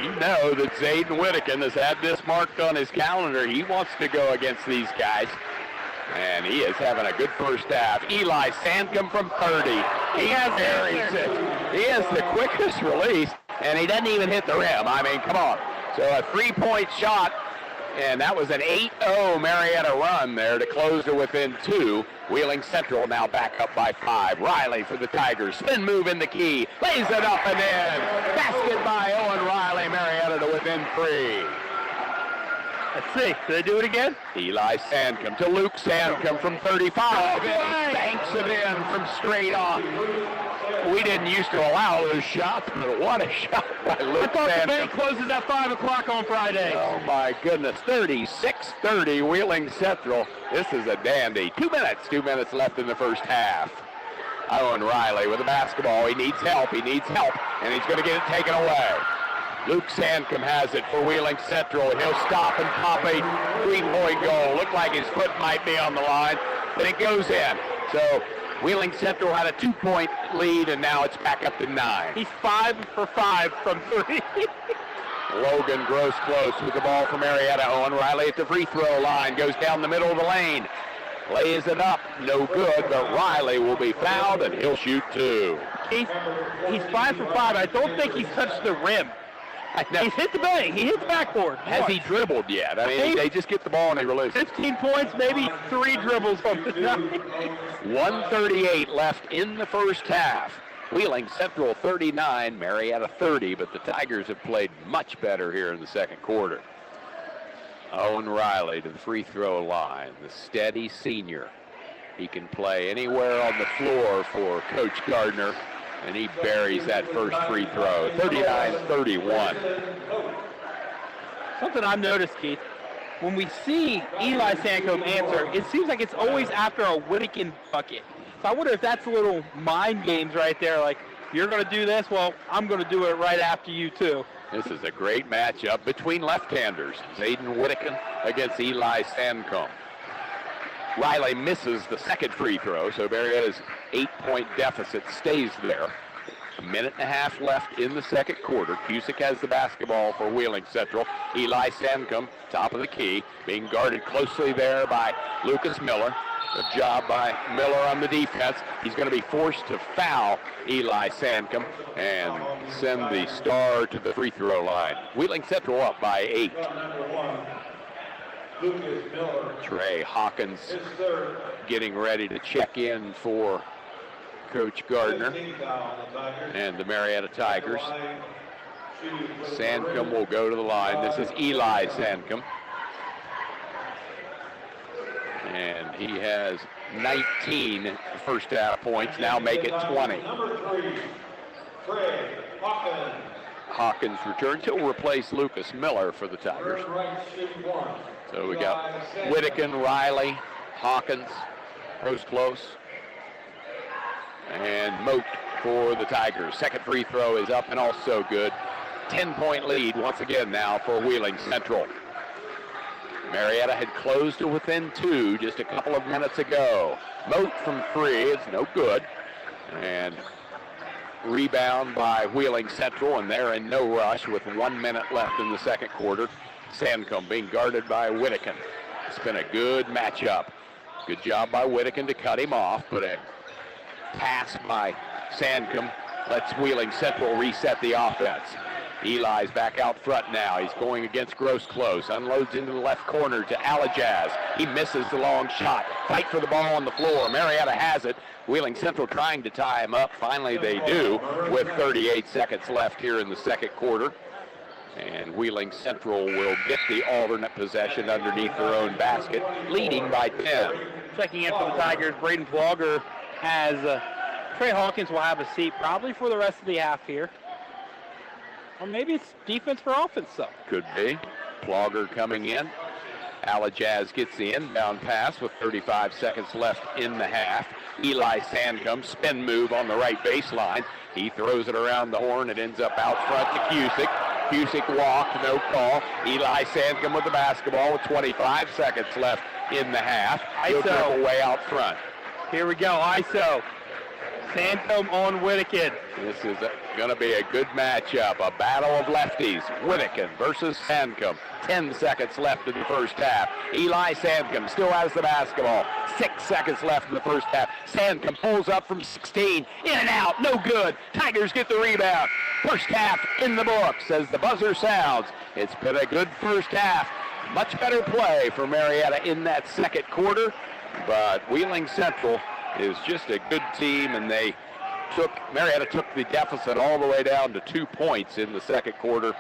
You know that Zayden Whittaker has had this marked on his calendar. He wants to go against these guys. And he is having a good first half. Eli Sandcombe from 30. He carries it. He has the quickest release, and he doesn't even hit the rim. I mean, come on. So a 3-point shot, and that was an 8-0 Marietta run there to close to within 2. Wheeling Central now back up by 5. Riley for the Tigers. Spin move in the key. Lays it up and in. Basket by Owen Riley. Marietta to within 3.
Let's see. Did they do it again?
Eli Sandcombe to Luke Sandcombe from 35. Banks it in from straight on. We didn't used to allow those shots, but what a shot by Luke
I thought
Sandcombe.
the bank closes at 5 o'clock on Friday.
Oh, my goodness. 36-30, Wheeling Central. This is a dandy. 2 minutes left in the first half. Owen Riley with the basketball. He needs help, and he's going to get it taken away. Luke Sandcombe has it for Wheeling Central. He'll stop and pop a 3-point goal. Looked like his foot might be on the line, but it goes in. So Wheeling Central had a 2-point lead, and now it's back up to 9.
He's 5 for 5 from 3.
Logan Gross close with the ball from Marietta. Owen Riley at the free throw line. Goes down the middle of the lane. Lays it up. No good, but Riley will be fouled, and he'll shoot 2.
He's 5 for 5. I don't think he's touched the rim. He's hit the bank. He hit the backboard.
Has he dribbled yet? I mean, they just get the ball and they release it.
15 points, maybe 3 dribbles on the night.
1:38 left in the first half. Wheeling Central 39, Marietta 30, but the Tigers have played much better here in the second quarter. Owen Riley to the free throw line, the steady senior. He can play anywhere on the floor for Coach Gardner, and he buries that first free throw. 39-31.
Something I've noticed, Keith, when we see Eli Sandcombe answer, it seems like it's always after a Whittaker bucket. So I wonder if that's a little mind games right there, like, you're going to do this, well, I'm going to do it right after you, too.
This is a great matchup between left-handers. Zayden Whittaker against Eli Sandcombe. Riley misses the second free throw, so Marietta's 8-point deficit stays there. 1.5 minutes left in the second quarter. Cusick has the basketball for Wheeling Central. Eli Sandcombe, top of the key, being guarded closely there by Lucas Miller. Good job by Miller on the defense. He's going to be forced to foul Eli Sandcombe and send the star to the free throw line. Wheeling Central up by 8. Trey Hawkins getting ready to check in for Coach Gardner and the Marietta Tigers. Sandcombe will go to the line. This is Eli Sandcombe. And he has 19 first half points, now make it 20. Hawkins returns. He'll replace Lucas Miller for the Tigers. So we got Whittaker, Riley, Hawkins, close, and Moat for the Tigers. Second free throw is up and also good. 10-point lead once again now for Wheeling Central. Marietta had closed to within 2 just a couple of minutes ago. Moat from 3 is no good. And rebound by Wheeling Central, and they're in no rush with 1 minute left in the second quarter. Sandcombe being guarded by Whittaker. It's been a good matchup. Good job by Whittaker to cut him off, but a pass by Sandcombe lets Wheeling Central reset the offense. Eli's back out front now. He's going against Gross close. Unloads into the left corner to Alajaz. He misses the long shot. Fight for the ball on the floor. Marietta has it. Wheeling Central trying to tie him up. Finally they do with 38 seconds left here in the second quarter. And Wheeling Central will get the alternate possession underneath their own basket, leading by 10.
Checking in for the Tigers, Braden Plogger has Trey Hawkins will have a seat probably for the rest of the half here. Or maybe it's defense for offense, though.
Could be. Plogger coming in. Alajaz gets the inbound pass with 35 seconds left in the half. Eli Sandcombe, spin move on the right baseline. He throws it around the horn. It ends up out front to Cusick. Cusick walked, no call. Eli Sandcombe with the basketball with 25 seconds left in the half. He'll dribble way out front.
Here we go, ISO. Sandcombe on Whittakin.
This is going to be a good matchup, a battle of lefties. Whittakin versus Sandcombe. 10 seconds left in the first half. Eli Sandcombe still has the basketball. 6 seconds left in the first half. Sandcombe pulls up from 16. In and out, no good. Tigers get the rebound. First half in the books as the buzzer sounds. It's been a good first half. Much better play for Marietta in that second quarter, but Wheeling Central is just a good team, and Marietta took the deficit all the way down to 2 points in the second quarter.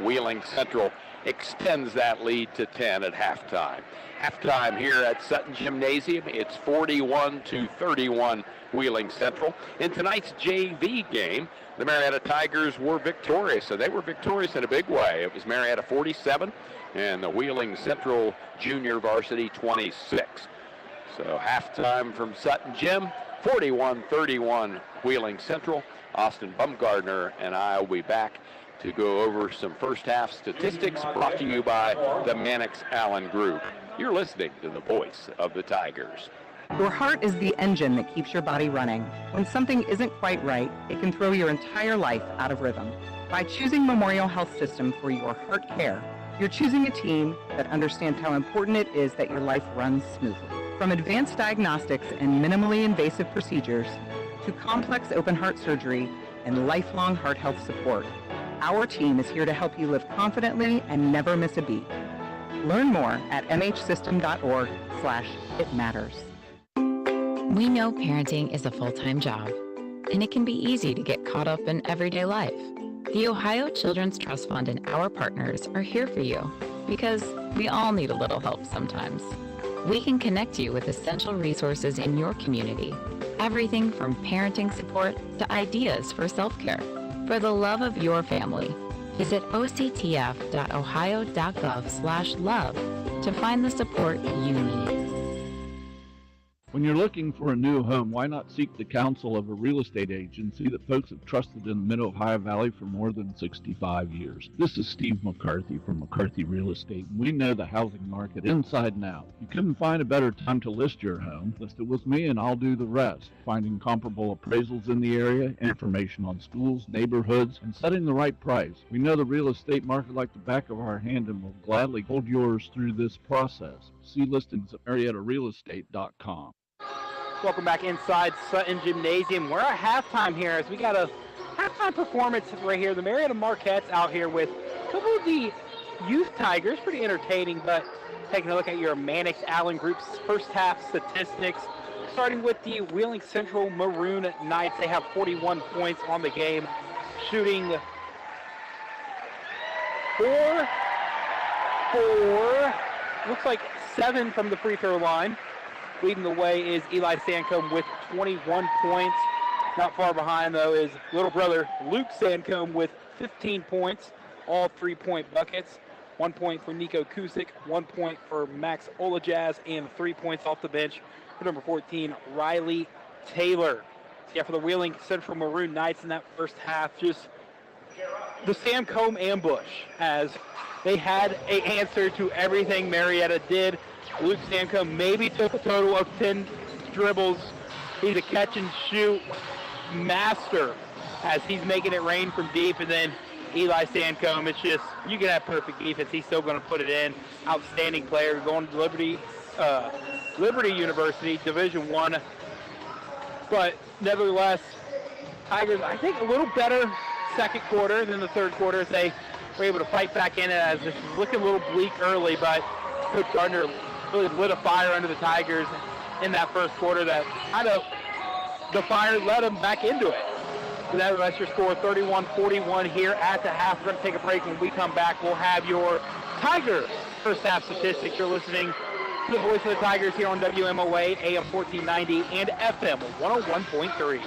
Wheeling Central extends that lead to 10 at halftime. Halftime here at Sutton Gymnasium, it's 41-31 Wheeling Central. In tonight's JV game, the Marietta Tigers were victorious, and they were victorious in a big way. It was Marietta 47 and the Wheeling Central Junior Varsity 26. So halftime from Sutton Gym, 41-31 Wheeling Central. Austin Bumgardner and I will be back to go over some first half statistics brought to you by the Mannix Allen Group. You're listening to the voice of the Tigers.
Your heart is the engine that keeps your body running. When something isn't quite right, it can throw your entire life out of rhythm. By choosing Memorial Health System for your heart care, you're choosing a team that understands how important it is that your life runs smoothly. From advanced diagnostics and minimally invasive procedures to complex open heart surgery and lifelong heart health support, our team is here to help you live confidently and never miss a beat. Learn more at mhsystem.org/itmatters.
We know parenting is a full-time job, and it can be easy to get caught up in everyday life. The Ohio Children's Trust Fund and our partners are here for you because we all need a little help sometimes. We can connect you with essential resources in your community. Everything from parenting support to ideas for self-care. For the love of your family, visit octf.ohio.gov/love to find the support you need.
When you're looking for a new home, why not seek the counsel of a real estate agency that folks have trusted in the Mid-Ohio Valley for more than 65 years? This is Steve McCarthy from McCarthy Real Estate. We know the housing market inside and out. You couldn't find a better time to list your home. List it with me and I'll do the rest. Finding comparable appraisals in the area, information on schools, neighborhoods, and setting the right price. We know the real estate market like the back of our hand and will gladly hold yours through this process. See listings at MariettaRealEstate.com.
Welcome back inside Sutton Gymnasium. We're at halftime here as we got a halftime performance right here. The Marietta Marquette's out here with a couple of the youth Tigers. Pretty entertaining, but taking a look at your Mannix Allen Group's first half statistics. Starting with the Wheeling Central Maroon Knights. They have 41 points on the game, shooting 4, looks like 7 from the free throw line. Leading the way is Eli Sandcombe with 21 points. Not far behind, though, is little brother Luke Sandcombe with 15 points, all 3-point buckets. 1 point for Nico Kusick, 1 point for Max Olajaz, and 3 points off the bench for number 14, Riley Taylor. Yeah, for the Wheeling Central Maroon Knights in that first half, just the Sandcombe ambush, as they had an answer to everything Marietta did. Luke Sandcombe maybe took a total of 10 dribbles. He's a catch and shoot master as he's making it rain from deep. And then Eli Sandcombe, it's just, you can have perfect defense. He's still going to put it in. Outstanding player going to Liberty University, Division I. But nevertheless, Tigers, I think, a little better second quarter than the third quarter as they were able to fight back in it, as this was looking a little bleak early, but Coach Gardner really lit a fire under the Tigers in that first quarter that kind of, the fire led them back into it. So that's your score, 31-41 here at the half. We're going to take a break. When we come back, we'll have your Tiger first half statistics. You're listening to the voice of the Tigers here on WMOA, AM 1490 and FM 101.3.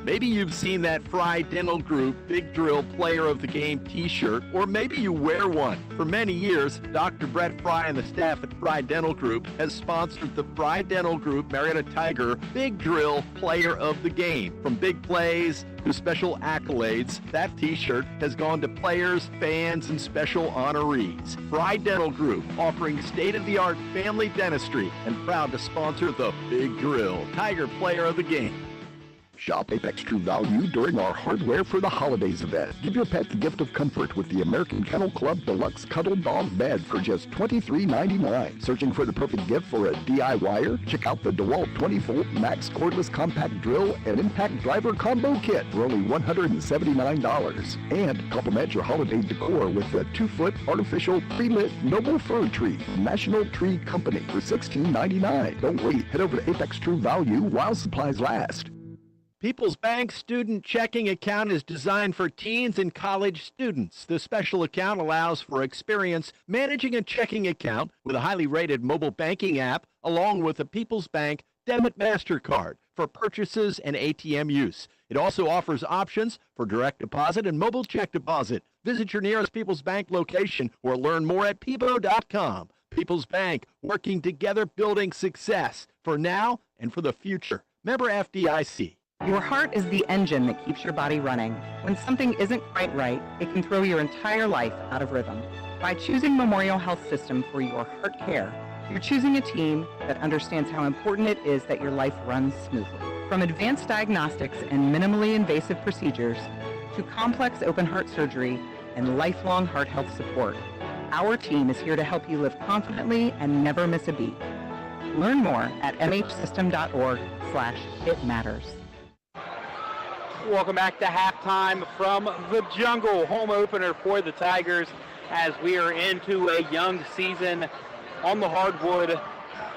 Maybe you've seen that Fry Dental Group Big Drill Player of the Game t-shirt, or maybe you wear one. For many years, Dr. Brett Fry and the staff at Fry Dental Group has sponsored the Fry Dental Group Marietta Tiger Big Drill Player of the Game. From big plays to special accolades, that t-shirt has gone to players, fans, and special honorees. Fry Dental Group, offering state-of-the-art family dentistry and proud to sponsor the Big Drill Tiger Player of the Game.
Shop Apex True Value during our Hardware for the Holidays event. Give your pet the gift of comfort with the American Kennel Club Deluxe Cuddle Dog Bed for just $23.99. Searching for the perfect gift for a DIYer? Check out the DeWalt 20-volt Max Cordless Compact Drill and Impact Driver Combo Kit for only $179. And complement your holiday decor with the 2-foot artificial pre-lit Noble Fir Tree from National Tree Company for $16.99. Don't wait. Head over to Apex True Value while supplies last.
People's Bank Student Checking Account is designed for teens and college students. The special account allows for experience managing a checking account with a highly rated mobile banking app, along with a People's Bank Debit MasterCard for purchases and ATM use. It also offers options for direct deposit and mobile check deposit. Visit your nearest People's Bank location or learn more at peebo.com. People's Bank, working together, building success for now and for the future. Member FDIC.
Your heart is the engine that keeps your body running. When something isn't quite right, it can throw your entire life out of rhythm. By choosing Memorial Health System for your heart care, you're choosing a team that understands how important it is that your life runs smoothly. From advanced diagnostics and minimally invasive procedures to complex open heart surgery and lifelong heart health support, our team is here to help you live confidently and never miss a beat. Learn more at mhsystem.org/itmatters.
Welcome back to halftime from the Jungle, home opener for the Tigers as we are into a young season on the hardwood.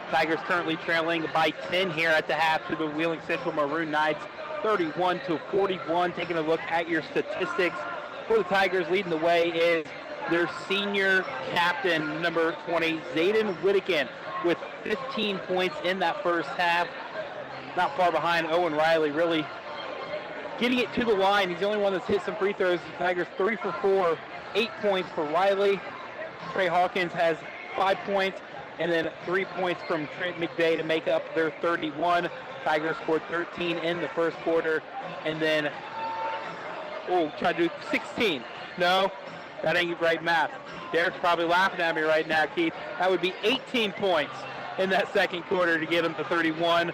Tigers currently trailing by 10 here at the half to the Wheeling Central Maroon Knights, 31-41. Taking a look at your statistics for the Tigers, leading the way is their senior captain, number 20, Zayden Whittakin, with 15 points in that first half. Not far behind Owen Riley, really getting it to the line. He's the only one that's hit some free throws. The Tigers 3 for 4, 8 points for Riley. Trey Hawkins has 5 points, and then 3 points from Trent McVay to make up their 31. Tigers scored 13 in the first quarter, and then, try to do 16. No, that ain't right math. Derek's probably laughing at me right now, Keith. That would be 18 points in that second quarter to get them to 31.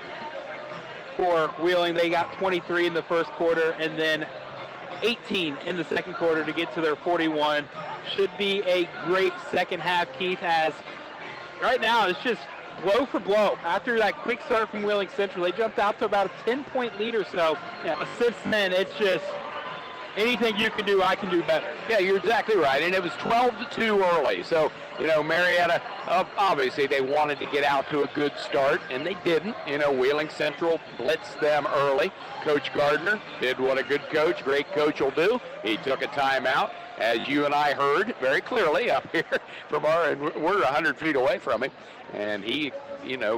For Wheeling, they got 23 in the first quarter and then 18 in the second quarter to get to their 41. Should be a great second half, Keith, as right now it's just blow for blow. After that quick start from Wheeling Central, they jumped out to about a 10-point lead or so. Yeah, since then, it's just anything you can do, I can do better.
Yeah, you're exactly right, and it was 12-2 early. So, Marietta, obviously they wanted to get out to a good start, and they didn't. Wheeling Central blitzed them early. Coach Gardner did what a good coach, great coach will do. He took a timeout, as you and I heard very clearly up here from and we're 100 feet away from him, and he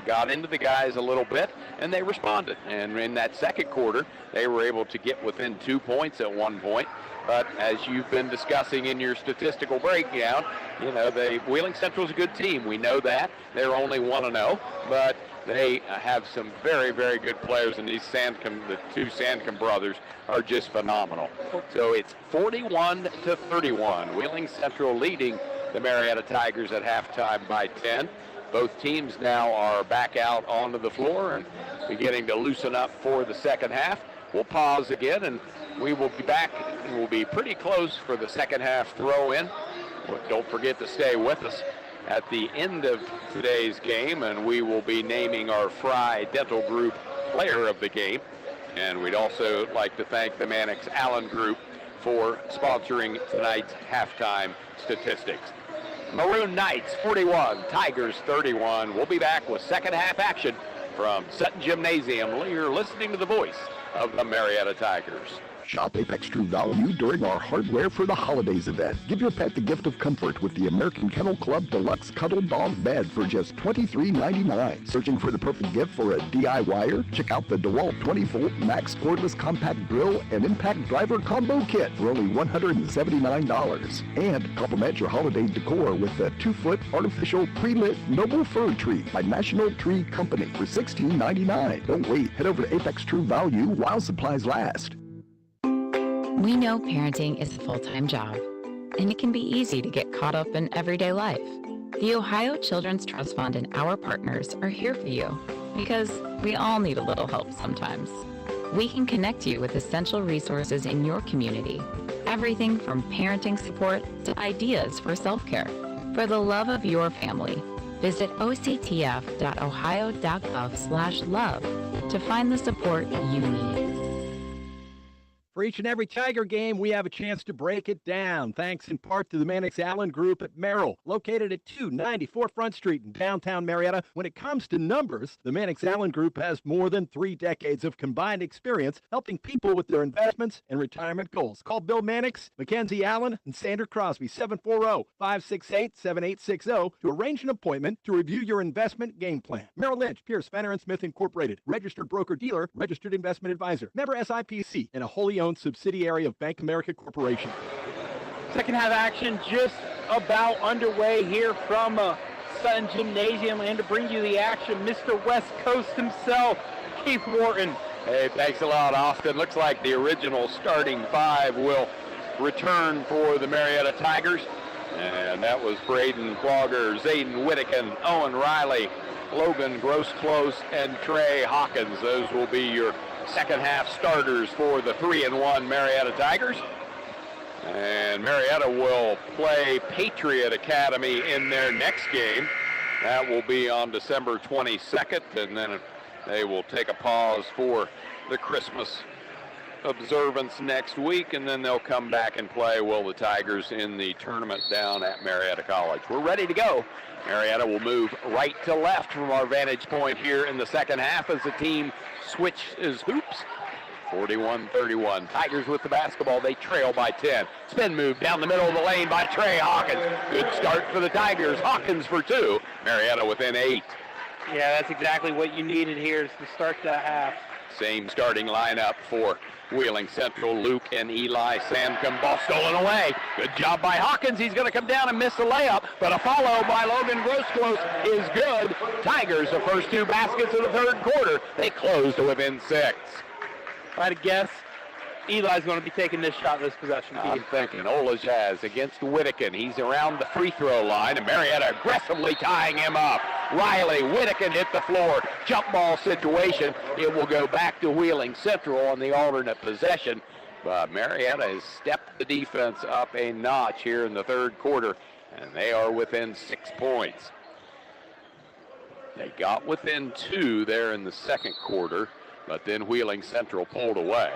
got into the guys a little bit, and they responded. And in that second quarter, they were able to get within 2 points at one point. But as you've been discussing in your statistical breakdown, the Wheeling Central's a good team. We know that. They're only 1-0, but they have some very, very good players, and these the two Sandcombe brothers are just phenomenal. So it's 41-31. Wheeling Central leading the Marietta Tigers at halftime by 10. Both teams now are back out onto the floor and beginning to loosen up for the second half. We'll pause again, and we will be back. We'll be pretty close for the second half throw-in. Don't forget to stay with us at the end of today's game, and we will be naming our Fry Dental Group Player of the Game. And we'd also like to thank the Mannix Allen Group for sponsoring tonight's halftime statistics. Maroon Knights 41, Tigers 31. We'll be back with second half action from Sutton Gymnasium. You're listening to the voice of the Marietta Tigers.
Shop Apex True Value during our Hardware for the Holidays event. Give your pet the gift of comfort with the American Kennel Club Deluxe Cuddle Dog Bed for just $23.99. Searching for the perfect gift for a DIYer? Check out the DeWalt 20-volt Max Cordless Compact Drill and Impact Driver Combo Kit for only $179. And complement your holiday decor with a 2-foot artificial pre-lit Noble Fir Tree by National Tree Company for $16.99. Don't wait. Head over to Apex True Value while supplies last.
We know parenting is a full-time job, and it can be easy to get caught up in everyday life. The Ohio Children's Trust Fund and our partners are here for you because we all need a little help sometimes. We can connect you with essential resources in your community. Everything from parenting support to ideas for self-care. For the love of your family, visit octf.ohio.gov/love to find the support you need.
For each and every Tiger game, we have a chance to break it down, thanks in part to the Mannix Allen Group at Merrill, located at 294 Front Street in downtown Marietta. When it comes to numbers, the Mannix Allen Group has more than 3 decades of combined experience helping people with their investments and retirement goals. Call Bill Mannix, Mackenzie Allen, and Sandra Crosby, 740-568-7860, to arrange an appointment to review your investment game plan. Merrill Lynch, Pierce, Fenner & Smith Incorporated, registered broker-dealer, registered investment advisor, member SIPC, and a wholly owned subsidiary of Bank America Corporation.
Second half action just about underway here from Sutton Gymnasium, and to bring you the action, Mr. West Coast himself, Keith Wharton.
Hey, thanks a lot, Austin. Looks like the original starting 5 will return for the Marietta Tigers. And that was Braden Clogger, Zayden Whittaken, Owen Riley, Logan Gross-Close, and Trey Hawkins. Those will be your second half starters for the 3-1 Marietta Tigers. And Marietta will play Patriot Academy in their next game. That will be on December 22nd, and then they will take a pause for the Christmas observance next week, and then they'll come back and play, the Tigers in the tournament down at Marietta College. We're ready to go. Marietta will move right to left from our vantage point here in the second half as the team switches hoops. 41-31. Tigers with the basketball. They trail by 10. Spin move down the middle of the lane by Trey Hawkins. Good start for the Tigers. Hawkins for 2. Marietta within 8.
Yeah, that's exactly what you needed here to start that half.
Same starting lineup for Wheeling Central. Luke and Eli Sandcombe. Ball stolen away. Good job by Hawkins. He's going to come down and miss the layup, but a follow by Logan Gross-Close is good. Tigers, the first 2 baskets of the third quarter. They close to within 6.
If I had to guess, Eli's going to be taking this shot this possession.
I'm thinking Olajaz against Whittaken. He's around the free throw line, and Marietta aggressively tying him up. Riley, Whittaken hit the floor. Jump ball situation. It will go back to Wheeling Central on the alternate possession. But Marietta has stepped the defense up a notch here in the third quarter, and they are within 6 points. They got within 2 there in the second quarter, but then Wheeling Central pulled away.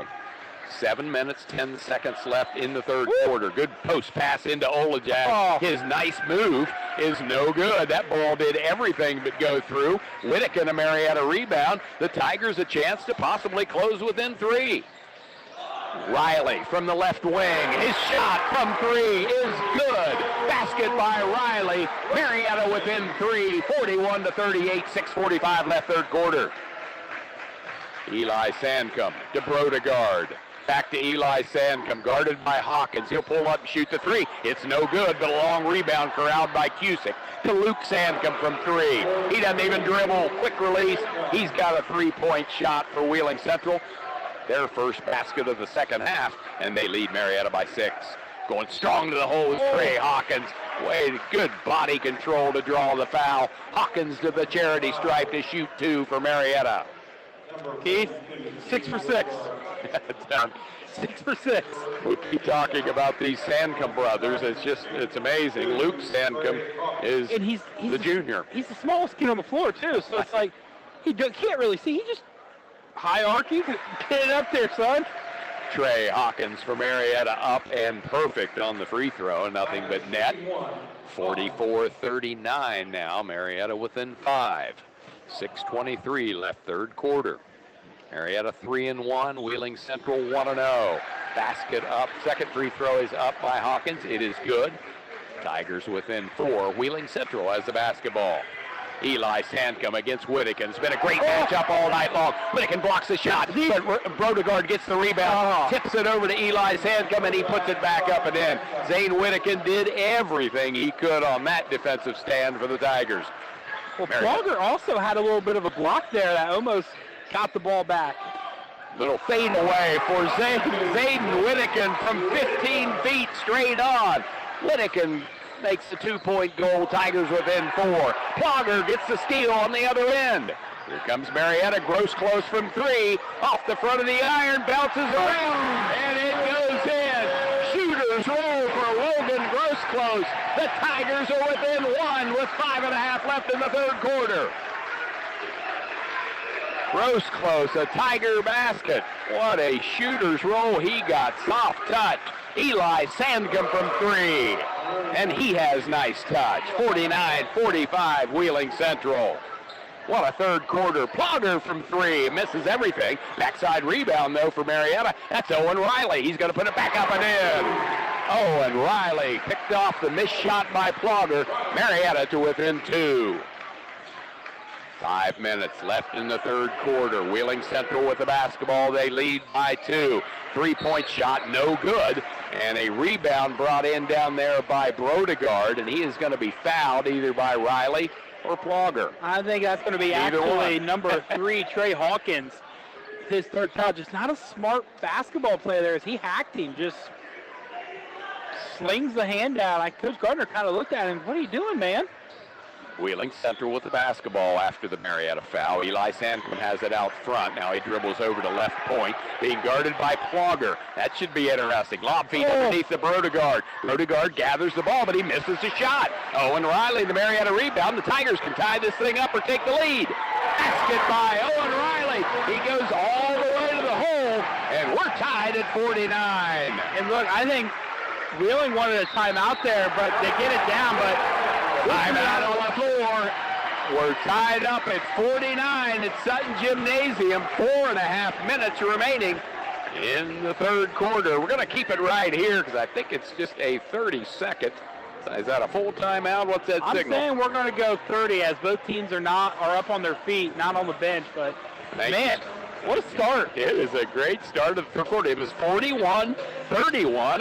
7 minutes, 10 seconds left in the third quarter. Good post pass into Olajaz.
Oh.
His nice move is no good. That ball did everything but go through. Whittaken, a Marietta rebound. The Tigers a chance to possibly close within 3. Riley from the left wing. His shot from 3 is good. Basket by Riley. Marietta within 3, 41-38, 6:45 left third quarter. Eli Sandcombe to Brodegard. Back to Eli Sandcombe, guarded by Hawkins. He'll pull up and shoot the 3. It's no good, but a long rebound corralled by Cusick. To Luke Sandcombe from 3. He doesn't even dribble. Quick release. He's got a 3-point shot for Wheeling Central. Their first basket of the second half, and they lead Marietta by 6. Going strong to the hole is Trey Hawkins. Good body control to draw the foul. Hawkins to the charity stripe to shoot 2 for Marietta.
Keith, 6 for 6.
Down
6 for 6.
We keep talking about these Sandcombe brothers. It's amazing. Luke Sandcombe is
he's
the junior.
He's the smallest kid on the floor, too, so it's like he can't really see. He just hierarchy. Get it up there, son.
Trey Hawkins for Marietta up and perfect on the free throw. Nothing but net. 44-39 now. Marietta within 5. 6:23 left third quarter. Marietta 3-1, Wheeling Central 1-0. Basket up. Second free throw is up by Hawkins. It is good. Tigers within 4. Wheeling Central has the basketball. Eli Sandcombe against Whittakin. It's been a great matchup all night long. Whittakin blocks the shot, but Brodegard gets the rebound, tips it over to Eli Sandcombe, and he puts it back up and in. Zane Whittakin did everything he could on that defensive stand for the Tigers.
Well, Plogger also had a little bit of a block there that almost got the ball back.
Little fade away for Zayden Whittakin from 15 feet straight on. Whittakin makes the 2-point goal. Tigers within 4. Plogger gets the steal on the other end. Here comes Marietta. Gross close from 3. Off the front of the iron. Bounces around. And it goes in. Shooters roll for Logan Gross close. The Tigers are within 1 with 5.5 left in the third quarter. Gross close, a Tiger basket. What a shooter's roll he got. Soft touch. Eli Sandcombe from 3. And he has nice touch. 49-45, Wheeling Central. What a third quarter. Plogger from 3. Misses everything. Backside rebound, though, for Marietta. That's Owen Riley. He's going to put it back up and in. Owen Riley picked off the missed shot by Plogger. Marietta to within 2. 5 minutes left in the third quarter. Wheeling Central with the basketball. They lead by 2. 3-point shot, no good. And a rebound brought in down there by Brodegard, and he is going to be fouled either by Riley or Plogger.
I think that's going to be actually number 3, Trey Hawkins. His third foul. Just not a smart basketball player there as he hacked him. Just slings the hand out. Coach Gardner kind of looked at him. What are you doing, man?
Wheeling Central with the basketball after the Marietta foul. Eli Sandcombe has it out front. Now he dribbles over to left point, being guarded by Plogger. That should be interesting. Lob feed underneath the Brodegard. Brodegard gathers the ball, but he misses the shot. Owen Riley, the Marietta rebound. The Tigers can tie this thing up or take the lead. Basket by Owen Riley. He goes all the way to the hole, and we're tied at 49.
And look, I think Wheeling wanted a timeout there, but they get it down, but
timeout on the floor. We're tied up at 49 at Sutton Gymnasium. 4.5 minutes remaining in the third quarter. We're going to keep it right here because I think it's just a 30-second. Is that a full timeout? What's that signal?
I'm saying we're going to go 30 as both teams are up on their feet, not on the bench. But man, what a start!
It is a great start of the third quarter. It was 41-31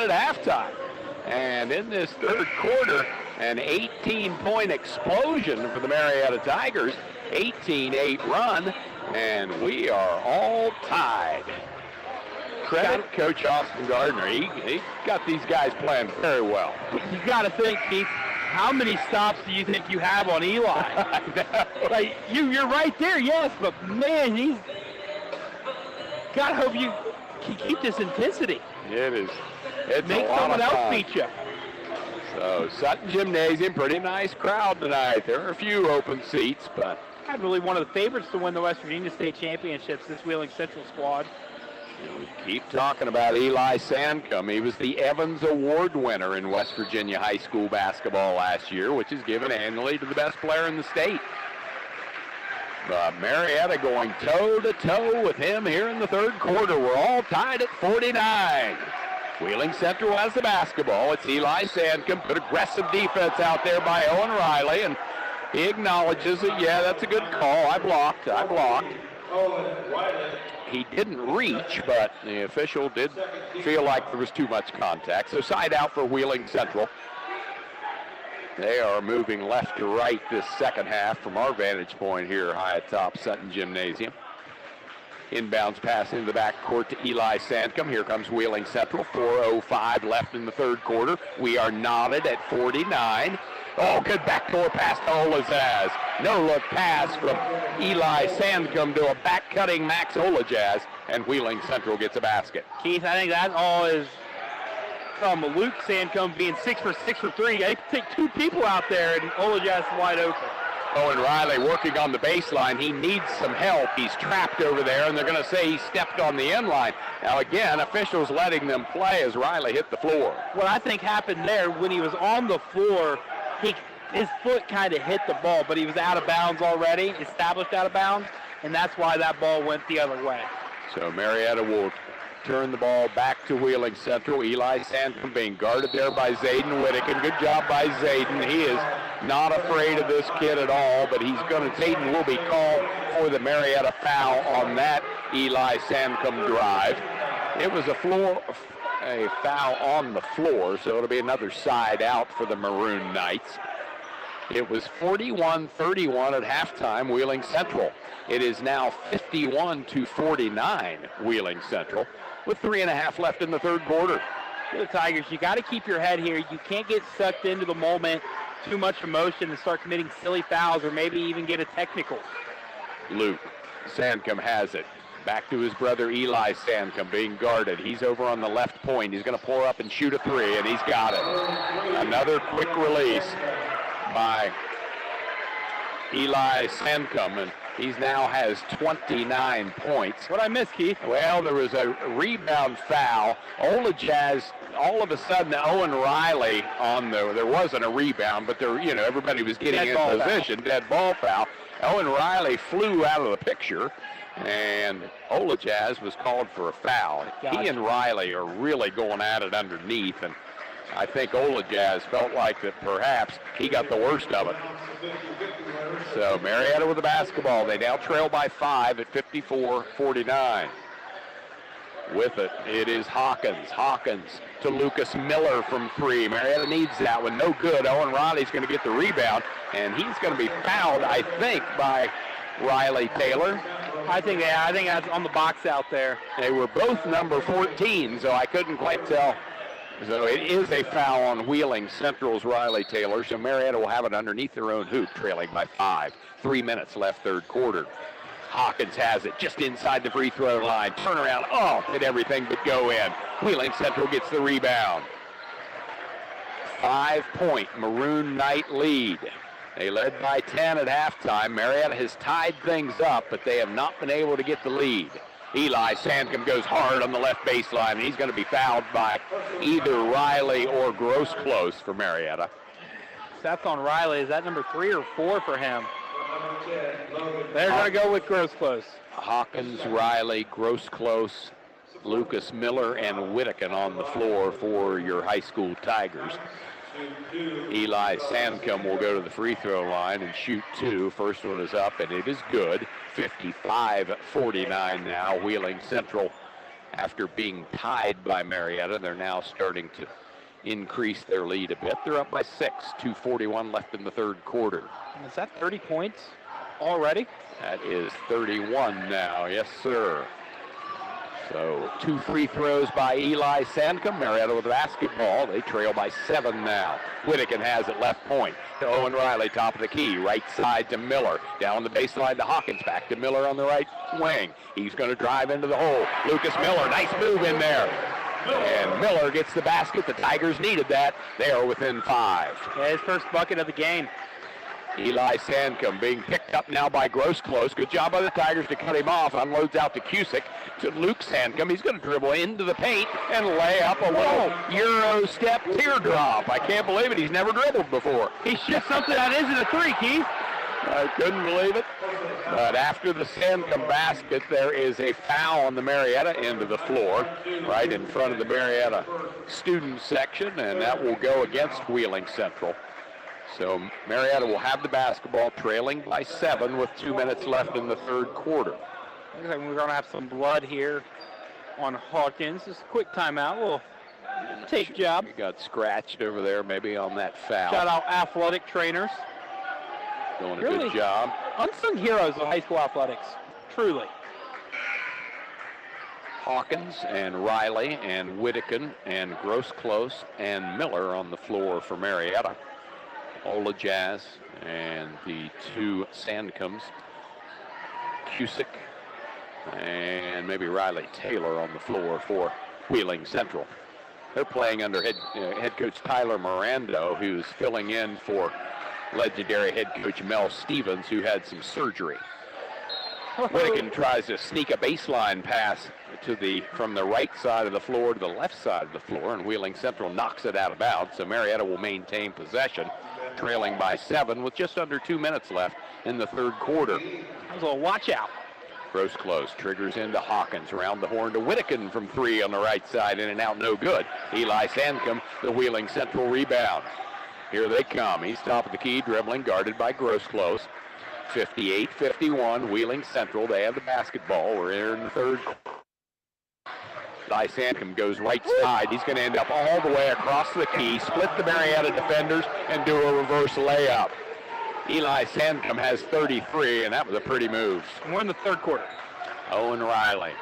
at halftime. And in this third quarter, an 18-point explosion for the Marietta Tigers. 18-8 run, and we are all tied. Credit Coach Austin Gardner. He got these guys playing very well.
You got to think, Keith, how many stops do you think you have on Eli? Like you're right there, yes, but man, he's got to hope you can keep this intensity.
It's
make someone else beat you.
So Sutton Gymnasium, pretty nice crowd tonight. There are a few open seats, but
probably one of the favorites to win the West Virginia State Championships, this Wheeling Central squad.
We keep talking about Eli Sandcombe. He was the Evans Award winner in West Virginia high school basketball last year, which is given annually to the best player in the state. But Marietta going toe-to-toe with him here in the third quarter. We're all tied at 49. Wheeling Central has the basketball. It's Eli Sandcombe. Good aggressive defense out there by Owen Riley, and he acknowledges it. Yeah, that's a good call. I blocked. He didn't reach, but the official did feel like there was too much contact. So side out for Wheeling Central. They are moving left to right this second half from our vantage point here high atop Sutton Gymnasium. Inbounds pass into the backcourt to Eli Sandcombe. Here comes Wheeling Central. 4:05 left in the third quarter. We are knotted at 49. Oh, good backdoor pass to Olajaz. No-look pass from Eli Sandcombe to a back-cutting Max Olajaz, and Wheeling Central gets a basket.
Keith, I think that all is from Luke Sandcombe being 6 for 3. They take two people out there, and Olajaz is wide open.
Owen Riley working on the baseline. He needs some help. He's trapped over there, and they're going to say he stepped on the end line. Now, again, officials letting them play as Riley hit the floor.
What I think happened there, when he was on the floor, his foot kind of hit the ball, but he was out of bounds already, established out of bounds, and that's why that ball went the other way.
So Marietta will turn the ball back to Wheeling Central. Eli Sandcombe being guarded there by Zayden Whittaker. Good job by Zayden. He is not afraid of this kid at all, but Zayden will be called for the Marietta foul on that Eli Sandcombe drive. It was a foul on the floor, so it'll be another side out for the Maroon Knights. It was 41-31 at halftime, Wheeling Central. It is now 51-49, Wheeling Central, with 3.5 left in the third quarter.
For the Tigers, you got to keep your head here. You can't get sucked into the moment, too much emotion, and start committing silly fouls or maybe even get a technical.
Luke Sandcombe has it. Back to his brother Eli Sandcombe being guarded. He's over on the left point. He's going to pour up and shoot a three, and he's got it. Another quick release by Eli Sandcombe, and he now has 29 points.
What I missed, Keith?
Well, there was a rebound foul. Ola Jazz, all of a sudden, Owen Riley there wasn't a rebound, but everybody was getting in position. Dead ball foul. Owen Riley flew out of the picture, and Ola Jazz was called for a foul.
Gotcha.
He and Riley are really going at it underneath, and I think Ola Jazz felt like that perhaps he got the worst of it. So Marietta with the basketball. They now trail by 5 at 54-49. With it, it is Hawkins. Hawkins to Lucas Miller from 3. Marietta needs that one. No good. Owen Riley's going to get the rebound, and he's going to be fouled, I think, by Riley Taylor.
I think that's on the box out there.
They were both number 14, so I couldn't quite tell. So it is a foul on Wheeling Central's Riley Taylor, so Marietta will have it underneath their own hoop, trailing by 5. 3 minutes left third quarter. Hawkins has it just inside the free throw line. Turnaround, did everything but go in. Wheeling Central gets the rebound. 5-point Maroon Knight lead. They led by 10 at halftime. Marietta has tied things up, but they have not been able to get the lead. Eli Sandcombe goes hard on the left baseline, and he's going to be fouled by either Riley or Gross-Close for Marietta.
That's on Riley. Is that number 3 or 4 for him? They're going to go with Gross-Close.
Hawkins, Riley, Gross-Close, Lucas Miller, and Whittaker on the floor for your high school Tigers. Eli Sandcombe will go to the free throw line and shoot 2. First one is up, and it is good. 55-49 now. Wheeling Central, after being tied by Marietta, they're now starting to increase their lead a bit. They're up by 6. 2:41 left in the third quarter.
Is that 30 points already?
That is 31 now. Yes, sir. So 2 free throws by Eli Sandcombe. Marietta with the basketball. They trail by 7 now. Whittaker has it left point to Owen Riley, top of the key. Right side to Miller. Down the baseline to Hawkins. Back to Miller on the right wing. He's going to drive into the hole. Lucas Miller, nice move in there. And Miller gets the basket. The Tigers needed that. They are within 5.
Yeah, his first bucket of the game.
Eli Sandcombe being picked up now by Gross-Close. Good job by the Tigers to cut him off. Unloads out to Cusick to Luke Sandcombe. He's going to dribble into the paint and lay up a little Euro step teardrop. I can't believe it. He's never dribbled before.
He shot something that isn't a 3, Keith.
I couldn't believe it. But after the Sandcombe basket, there is a foul on the Marietta end of the floor, right in front of the Marietta student section, and that will go against Wheeling Central. So Marietta will have the basketball, trailing by 7 with 2 minutes left in the third quarter.
Looks like we're going to have some blood here on Hawkins. Just a quick timeout. We'll take job.
He got scratched over there maybe on that foul.
Shout out athletic trainers.
Doing a good job.
Unsung heroes of high school athletics. Truly.
Hawkins and Riley and Whittaker and Gross-Close and Miller on the floor for Marietta. Ola Jazz and the 2 Sandcombes, Cusick and maybe Riley Taylor on the floor for Wheeling Central. They're playing under head coach Tyler Mirando, who's filling in for legendary head coach Mel Stevens, who had some surgery. Whittaker tries to sneak a baseline pass from the right side of the floor to the left side of the floor, and Wheeling Central knocks it out of bounds, so Marietta will maintain possession, trailing by 7 with just under 2 minutes left in the third quarter.
That was a watch out.
Gross close, triggers into Hawkins, around the horn to Whittakin from 3 on the right side, in and out, no good. Eli Sandcombe, the Wheeling Central rebound. Here they come. He's top of the key, dribbling, guarded by Gross close. 58-51, Wheeling Central. They have the basketball. We're here in the third. Eli Sandcombe goes right side. He's going to end up all the way across the key, split the Marietta defenders, and do a reverse layup. Eli Sandcombe has 33, and that was a pretty move.
We're in the third quarter.
Owen Riley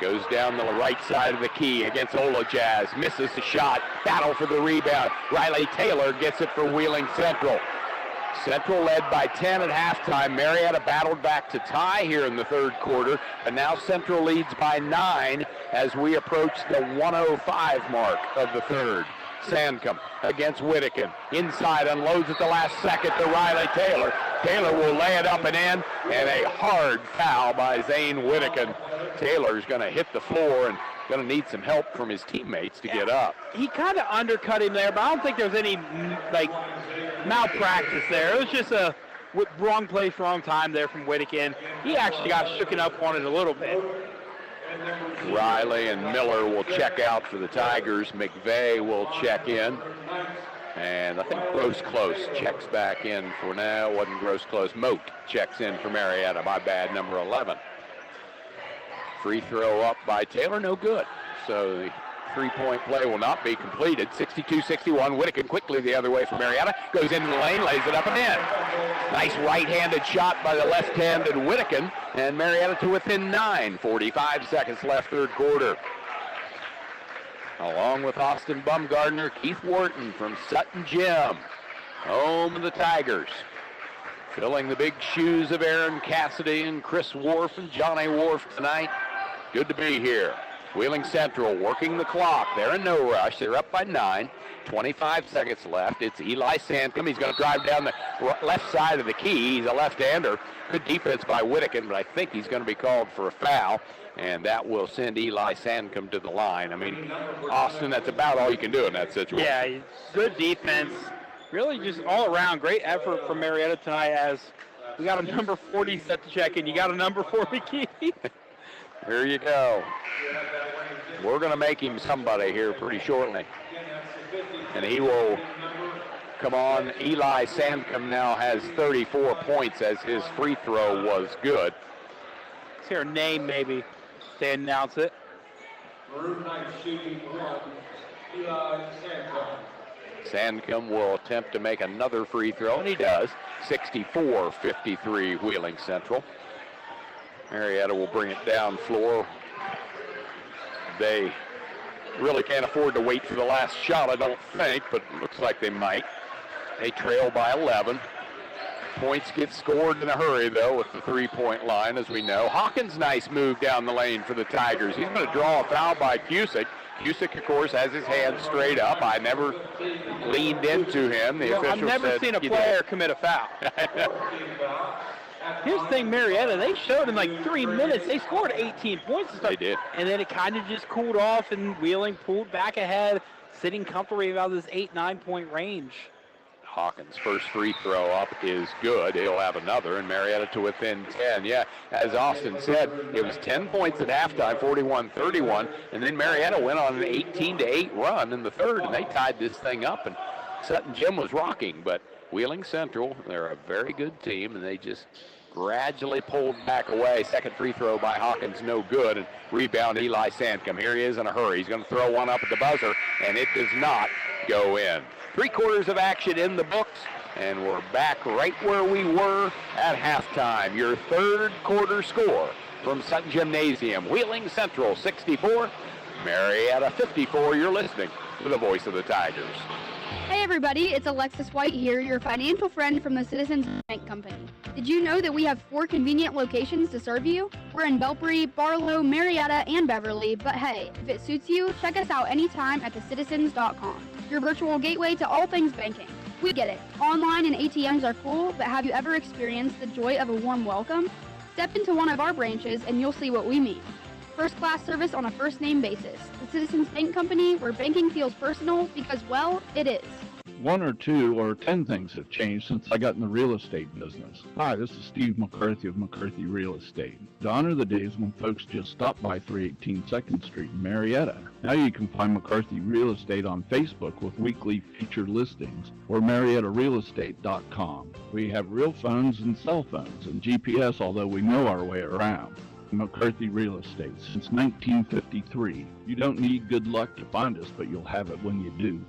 goes down the right side of the key against Olajaz, misses the shot, battle for the rebound. Riley Taylor gets it for Wheeling Central. Central led by 10 at halftime. Marietta battled back to tie here in the third quarter, and now Central leads by 9 as we approach the 1:05 mark of the third. Sandcombe against Whittakin. Inside, unloads at the last second to Riley Taylor. Taylor will lay it up and in, and a hard foul by Zane Whittakin. Taylor's going to hit the floor and going to need some help from his teammates to get up.
He kind of undercut him there, but I don't think there was any malpractice there. It was just a wrong place, wrong time there from Whittakin. He actually got shooken up on it a little bit.
Riley and Miller will check out for the Tigers. McVeigh will check in. And I think Gross Close checks back in for now. Wasn't Gross Close. Moat checks in for Marietta. My bad, number 11. Free throw up by Taylor, no good. So the three-point play will not be completed. 62-61, Whittakin quickly the other way for Marietta. Goes into the lane, lays it up and in. Nice right-handed shot by the left-handed Whittakin, and Marietta to within 9. 45 seconds left, third quarter. Along with Austin Bumgardner, Keith Wharton from Sutton Gym, home of the Tigers. Filling the big shoes of Aaron Cassidy and Chris Wharf and Johnny Wharf tonight. Good to be here. Wheeling Central working the clock. They're in no rush. They're up by 9. 25 seconds left. It's Eli Sandcombe. He's going to drive down the left side of the key. He's a left-hander. Good defense by Whittakin, but I think he's going to be called for a foul, and that will send Eli Sandcombe to the line. I mean, Austin, that's about all you can do in that situation.
Yeah, good defense. Really just all around great effort from Marietta tonight as we got a number 40 set to check in. You got a number 40 key.
Here you go. We're going to make him somebody here pretty shortly. And he will come on. Eli Sandcombe now has 34 points as his free throw was good.
Let's hear a name maybe. They announce it.
Sandcombe will attempt to make another free throw, and he does. 64-53 Wheeling Central. Marietta will bring it down floor. They really can't afford to wait for the last shot, I don't think, but it looks like they might. They trail by 11. Points get scored in a hurry, though, with the three-point line, as we know. Hawkins, nice move down the lane for the Tigers. He's going to draw a foul by Cusick. Cusick, of course, has his hands straight up. I never leaned into him. The official
I've never seen a player commit a foul. Here's the thing, Marietta, they showed in like 3 minutes, they scored 18 points.
They did.
And then it kind of just cooled off, and Wheeling pulled back ahead, sitting comfortably about this 8-9 point range.
Hawkins' first free throw up is good. He'll have another, and Marietta to within 10. Yeah, as Austin said, it was 10 points at halftime, 41-31, and then Marietta went on an 18-8 run in the third, and they tied this thing up, and Sutton Gym was rocking, but Wheeling Central, they're a very good team, and they just gradually pulled back away. Second free throw by Hawkins, no good, and rebound Eli Sandcombe. Here he is in a hurry. He's going to throw one up at the buzzer, and it does not go in. 3 quarters of action in the books, and we're back right where we were at halftime. Your third quarter score from Sutton Gymnasium. Wheeling Central 64, Marietta 54. You're listening to the voice of the Tigers.
Hey everybody, it's Alexis White here, your financial friend from the Citizens Bank Company. Did you know that we have 4 convenient locations to serve you? We're in Belpre, Barlow, Marietta, and Beverly, but hey, if it suits you, check us out anytime at thecitizens.com, your virtual gateway to all things banking. We get it. Online and ATMs are cool, but have you ever experienced the joy of a warm welcome? Step into one of our branches and you'll see what we mean. First-class service on a first-name basis. The Citizens Bank Company, where banking feels personal because, well, it is.
1 or 2 or 10 things have changed since I got in the real estate business. Hi, this is Steve McCarthy of McCarthy Real Estate. Gone are the days when folks just stopped by 318 2nd Street in Marietta. Now you can find McCarthy Real Estate on Facebook with weekly featured listings or MariettaRealEstate.com. We have real phones and cell phones and GPS, although we know our way around. McCarthy Real Estate since 1953. You don't need good luck to find us, but you'll have it when you do.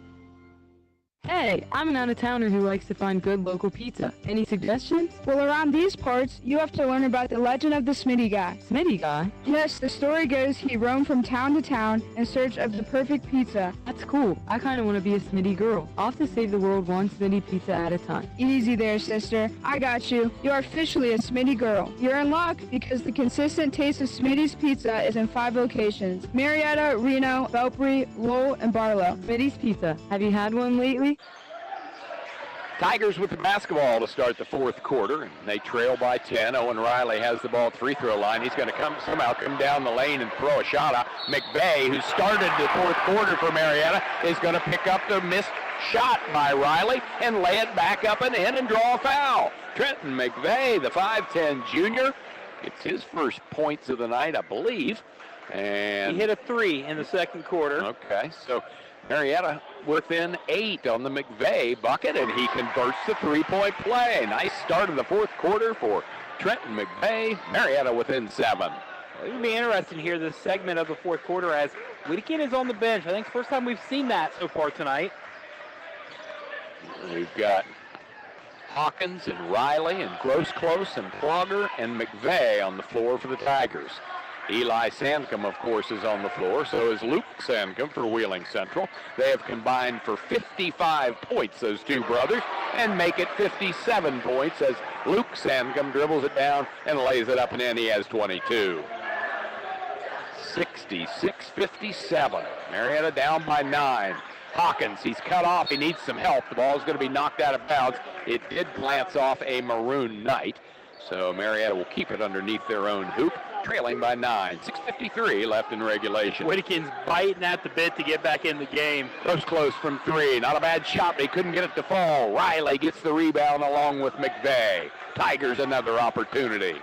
Hey, I'm an out-of-towner who likes to find good local pizza. Any suggestions?
Well, around these parts, you have to learn about the legend of the Smitty guy.
Smitty guy?
Yes, the story goes he roamed from town to town in search of the perfect pizza.
That's cool. I kind of want to be a Smitty girl. I'll have to save the world one Smitty pizza at a time.
Easy there, sister. I got you. You're officially a Smitty girl. You're in luck because the consistent taste of Smitty's pizza is in 5 locations: Marietta, Reno, Belpre, Lowell, and Barlow.
Smitty's Pizza. Have you had one lately?
Tigers with the basketball to start the fourth quarter, and they trail by 10. Owen Riley has the ball at the free throw line. He's going to somehow come down the lane and throw a shot out. McVeigh, who started the fourth quarter for Marietta, is going to pick up the missed shot by Riley and lay it back up and in and draw a foul. Trenton McVeigh, the 5'10 junior, it's his first points of the night, I believe. And
he hit a 3 in the second quarter.
Okay, so Marietta within 8 on the McVeigh bucket, and he converts the three-point play. Nice start of the fourth quarter for Trenton McVeigh. Marietta within 7.
Well, it's going to be interesting here, this segment of the fourth quarter, as Whittikin is on the bench. I think it's the first time we've seen that so far tonight.
We've got Hawkins and Riley and Gross-Close and Plogger and McVeigh on the floor for the Tigers. Eli Sandcombe, of course, is on the floor. So is Luke Sandcombe for Wheeling Central. They have combined for 55 points, those two brothers, and make it 57 points as Luke Sandcombe dribbles it down and lays it up and in. He has 22. 66-57. Marietta down by 9. Hawkins, he's cut off. He needs some help. The ball is going to be knocked out of bounds. It did glance off a maroon knight. So Marietta will keep it underneath their own hoop, trailing by 9. 6:53 left in regulation.
Whittikin's biting at the bit to get back in the game.
Close from 3. Not a bad shot, but he couldn't get it to fall. Riley gets the rebound along with McVeigh. Tigers another opportunity.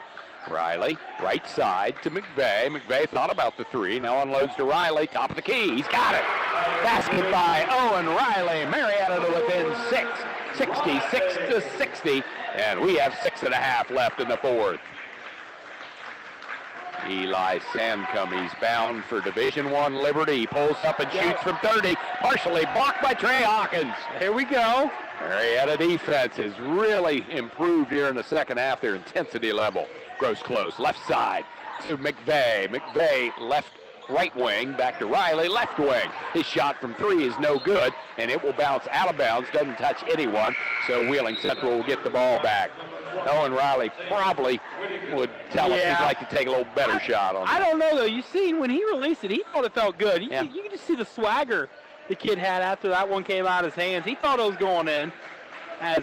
Riley, right side to McVeigh. McVeigh thought about the 3. Now unloads to Riley. Top of the key. He's got it. Basket by Owen Riley. Marietta to within 6. 66-60. And we have 6.5 left in the fourth. Eli Sandcombe, he's bound for Division I Liberty. He pulls up and shoots from 30. Partially blocked by Trey Hawkins.
Here we go.
Marietta defense has really improved here in the second half, their intensity level. Gross-Close, left side to McVeigh. McVeigh left right wing, back to Riley, left wing. His shot from 3 is no good, and it will bounce out of bounds, doesn't touch anyone, so Wheeling Central will get the ball back. Owen Riley probably would tell us he'd like to take a little better shot on it.
I don't know, though. You see, when he released it, he thought it felt good. You can just see the swagger the kid had after that one came out of his hands. He thought it was going in as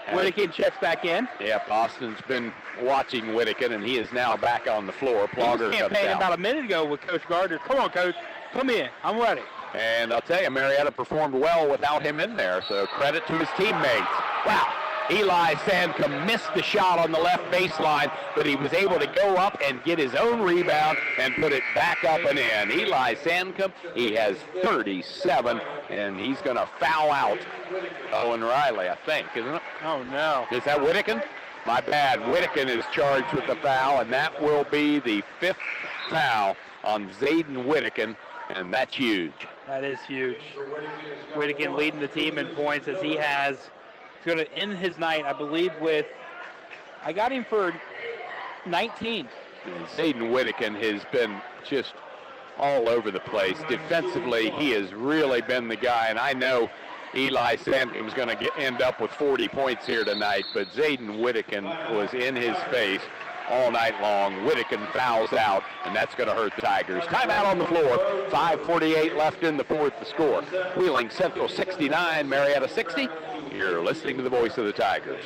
Whittikin checks back in.
Yep, Austin's been watching Whittikin, and he is now back on the floor. Plogger
he was campaigning about a minute ago with Coach Gardner. Come on, Coach. Come in. I'm ready.
And I'll tell you, Marietta performed well without him in there, so credit to his teammates. Wow. Eli Sandcombe missed the shot on the left baseline, but he was able to go up and get his own rebound and put it back up and in. Eli Sandcombe, he has 37, and he's going to foul out Owen Riley, I think, isn't it?
Oh, no.
Is that Whittikin? My bad. Whittikin is charged with the foul, and that will be the 5th foul on Zayden Whittikin, and that's huge.
That is huge. Whittikin leading the team in points as he has... He's going to end his night, I believe, with, I got him for 19.
Zayden Whittikin has been just all over the place. Defensively, he has really been the guy, and I know Eli Sandcombe's going to end up with 40 points here tonight, but Zayden Whittikin was in his face all night long. Whittikin fouls out, and that's going to hurt the Tigers. Timeout on the floor. 5:48 left in the fourth to score. Wheeling Central 69, Marietta 60. You're listening to the voice of the Tigers.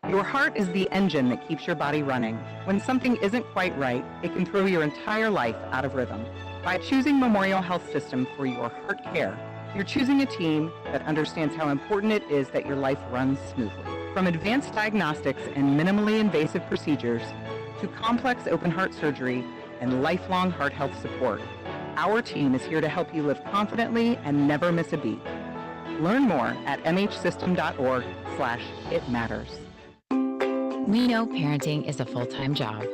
Your heart is the engine that keeps your body running. When something isn't quite right, it can throw your entire life out of rhythm. By choosing Memorial Health System for your heart care, You're choosing a team that understands how important it is that your life runs smoothly. From advanced diagnostics and minimally invasive procedures to complex open heart surgery and lifelong heart health support, our team is here to help you live confidently and never miss a beat. Learn more at mhsystem.org/itmatters.
We know parenting is a full-time job,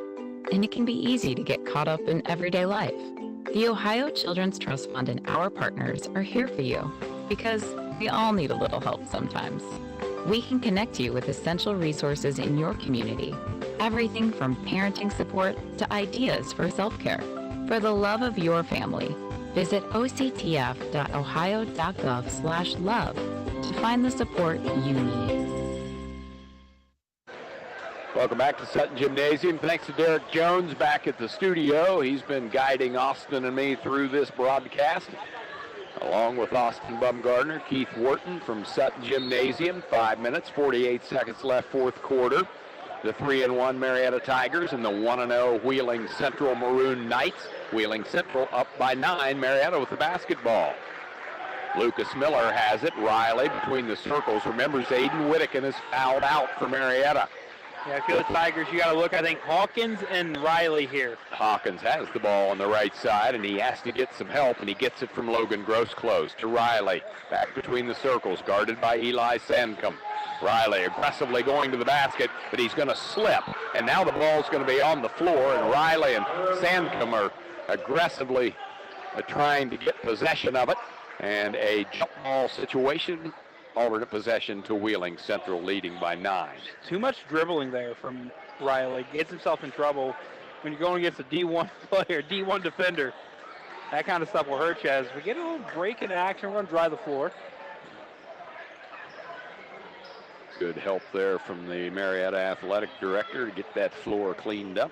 and it can be easy to get caught up in everyday life. The Ohio Children's Trust Fund and our partners are here for you because we all need a little help sometimes. We can connect you with essential resources in your community, everything from parenting support to ideas for self-care. For the love of your family, visit octf.ohio.gov/love to find the support you need.
Welcome back to Sutton Gymnasium. Thanks to Derek Jones back at the studio. He's been guiding Austin and me through this broadcast. Along with Austin Bumgardner, Keith Wharton from Sutton Gymnasium. 5 minutes, 48 seconds left, fourth quarter. The 3-1 Marietta Tigers and the 1-0 Wheeling Central Maroon Knights. Wheeling Central up by 9. Marietta with the basketball. Lucas Miller has it. Riley between the circles. Remembers Aiden Whittaken is fouled out for Marietta.
Yeah, if you're the Tigers, you got to look, I think, Hawkins and Riley here.
Hawkins has the ball on the right side, and he has to get some help, and he gets it from Logan Grossclose to Riley. Back between the circles, guarded by Eli Sandcombe. Riley aggressively going to the basket, but he's going to slip, and now the ball's going to be on the floor, and Riley and Sandcombe are aggressively trying to get possession of it, and a jump ball situation. Alternate possession to Wheeling Central, leading by 9.
Too much dribbling there from Riley. Gets himself in trouble when you're going against a D1 player, D1 defender. That kind of stuff will hurt you. As we get a little break in action, we're going to dry the floor.
Good help there from the Marietta athletic director to get that floor cleaned up.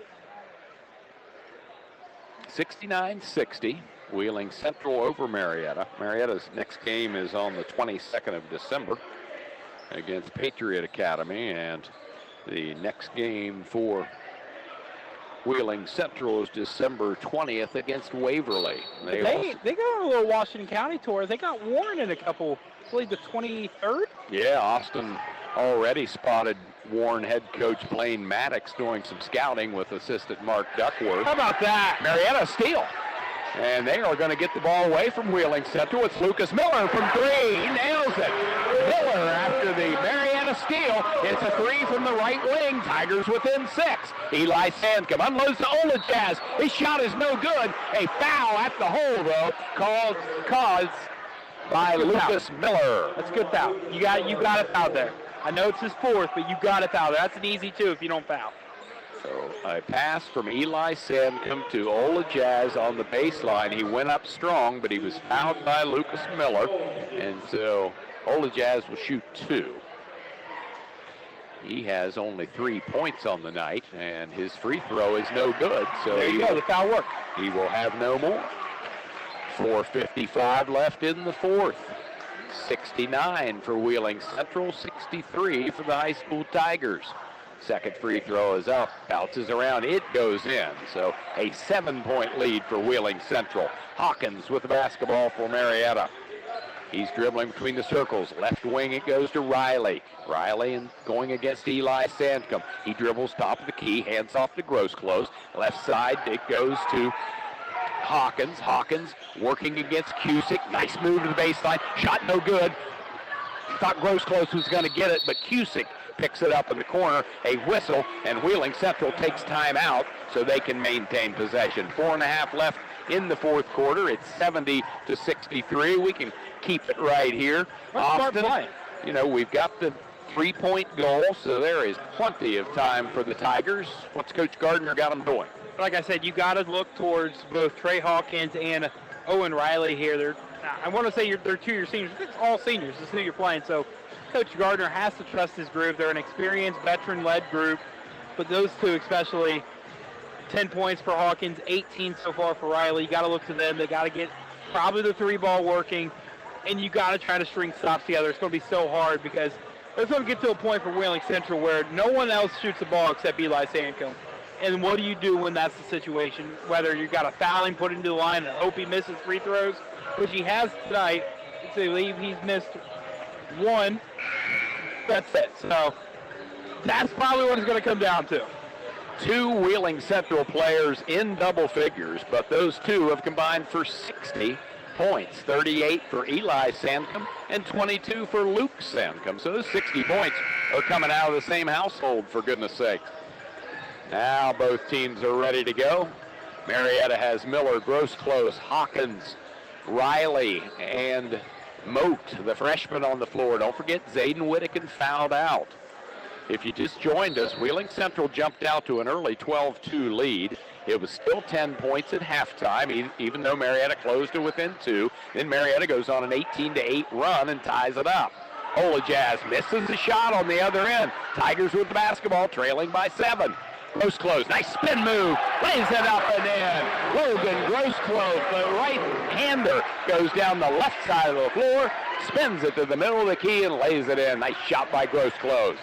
69-60. Wheeling Central over Marietta. Marietta's next game is on the 22nd of December against Patriot Academy, and the next game for Wheeling Central is December 20th against Waverly.
They got a little Washington County tour. They got Warren in a couple, I believe the 23rd.
Yeah, Austin already spotted Warren head coach Blaine Maddox doing some scouting with assistant Mark Duckworth.
How about that?
Marietta steal. And they are going to get the ball away from Wheeling Central. It's Lucas Miller from 3. He nails it. Miller after the Marietta steal. It's a 3 from the right wing. Tigers within 6. Eli Sandcombe unloads to Olajaz. His shot is no good. A foul at the hole, though, caused by Lucas Miller.
That's a good foul. You got it out there. I know it's his 4th, but you got it out there. That's an easy 2 if you don't foul.
So a pass from Eli Sandcombe to Olajaz on the baseline. He went up strong, but he was fouled by Lucas Miller. And so Olajaz will shoot 2. He has only 3 points on the night, and his free throw is no good. So
there you go, the foul work.
He will have no more. 4:55 left in the 4th. 69 for Wheeling Central, 63 for the high school Tigers. Second free throw is up, bounces around, it goes in. So a 7-point lead for Wheeling Central. Hawkins with the basketball for Marietta. He's dribbling between the circles. Left wing, it goes to Riley. Riley and going against Eli Sandcombe. He dribbles top of the key, hands off to Grossclose. Left side, it goes to Hawkins. Hawkins working against Cusick. Nice move to the baseline. Shot no good. Thought Grossclose was going to get it, but Cusick picks it up in the corner. A whistle, and Wheeling Central takes time out so they can maintain possession. 4.5 left in the 4th quarter. It's 70-63. We can keep it right here.
Austin,
you know, we've got the 3-point goal, so there is plenty of time for the Tigers. What's Coach Gardner got them doing?
Like I said, you got to look towards both Trey Hawkins and Owen Riley here. I want to say they're 2-year seniors. It's all seniors. This is who you're playing. So Coach Gardner has to trust his group. They're an experienced, veteran-led group. But those two especially, 10 points for Hawkins, 18 so far for Riley. You got to look to them. They got to get probably the 3-ball working, and you got to try to string stops together. It's going to be so hard because it's going to get to a point for Wheeling Central where no one else shoots the ball except Eli Sandcombe. And what do you do when that's the situation? Whether you got to foul him, put him to the line, and hope he misses free throws, which he has tonight. I believe he's missed one. That's it. So that's probably what it's going to come down to.
2 Wheeling Central players in double figures, but those 2 have combined for 60 points. 38 for Eli Sandcombe and 22 for Luke Sandcombe. So those 60 points are coming out of the same household, for goodness sake. Now both teams are ready to go. Marietta has Miller, Gross-Close, Hawkins, Riley, and Moat, the freshman, on the floor. Don't forget Zayden Whittakin fouled out. If you just joined us, Wheeling Central jumped out to an early 12-2 lead. It was still 10 points at halftime, even though Marietta closed to within 2. Then Marietta goes on an 18-8 run and ties it up. Olajaz misses the shot on the other end. Tigers with the basketball, trailing by 7. Gross-Close, nice spin move, lays it up and in. Logan Gross-Close, the right-hander, goes down the left side of the floor, spins it to the middle of the key and lays it in. Nice shot by Gross-Close.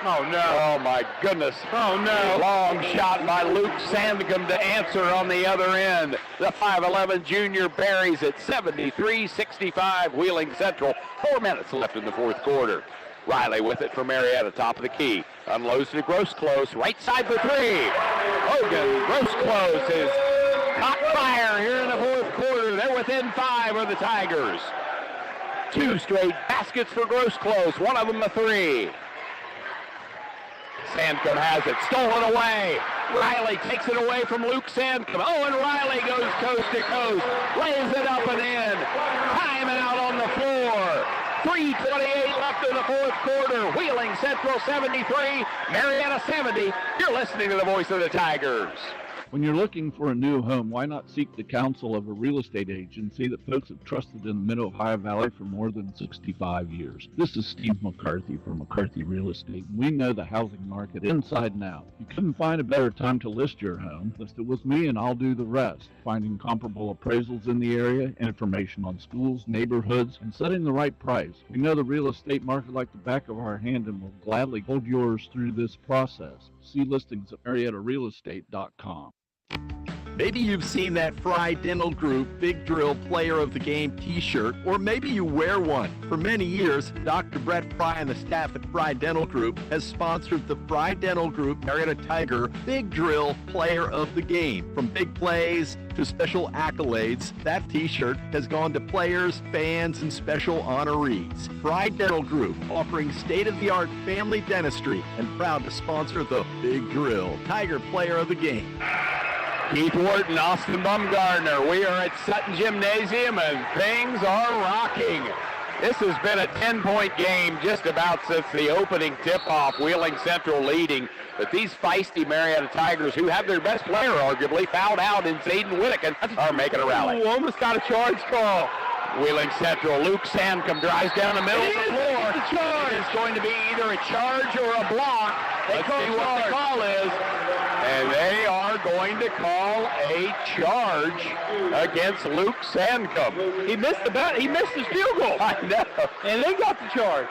Oh, no.
Oh, my goodness.
Oh, no.
Long shot by Luke Sandcombe to answer on the other end. The 5'11 junior buries it 73-65, Wheeling Central. 4 minutes left in the fourth quarter. Riley with it for Marietta, top of the key. Unloads to Gross-Close, right side for 3. Hogan, Gross-Close is caught fire here in the fourth quarter. They're within 5 of the Tigers. 2 straight baskets for Gross-Close, one of them a 3. Sandcombe has it, stolen away. Riley takes it away from Luke Sandcombe. Oh, and Riley goes coast to coast, lays it up and in. Time out on the floor. 3:28 left in the fourth quarter. Wheeling Central 73, Marietta 70. You're listening to the voice of the Tigers.
When you're looking for a new home, why not seek the counsel of a real estate agency that folks have trusted in the Mid-Ohio Valley for more than 65 years? This is Steve McCarthy from McCarthy Real Estate. We know the housing market inside and out. You couldn't find a better time to list your home. List it with me and I'll do the rest. Finding comparable appraisals in the area, information on schools, neighborhoods, and setting the right price. We know the real estate market like the back of our hand and will gladly hold yours through this process. See listings at MariettaRealEstate.com.
Maybe you've seen that Fry Dental Group Big Drill Player of the Game t-shirt, or maybe you wear one. For many years, Dr. Brett Fry and the staff at Fry Dental Group has sponsored the Fry Dental Group Marietta Tiger Big Drill Player of the Game. From big plays to special accolades, that t-shirt has gone to players, fans, and special honorees. Fry Dental Group, offering state-of-the-art family dentistry and proud to sponsor the Big Drill Tiger Player of the Game.
Keith Wharton, Austin Bumgardner. We are at Sutton Gymnasium and things are rocking. This has been a 10-point game just about since the opening tip-off, Wheeling Central leading. But these feisty Marietta Tigers, who have their best player arguably fouled out in Zayden Whittakin, are making a rally.
Almost got a charge call.
Wheeling Central, Luke Sandcombe drives down the middle of the floor. It is going to be either a charge or a block. Let's see what the call is. And they are going to call a charge against Luke Sandcombe.
He missed he missed his field goal.
I know.
And they got the charge.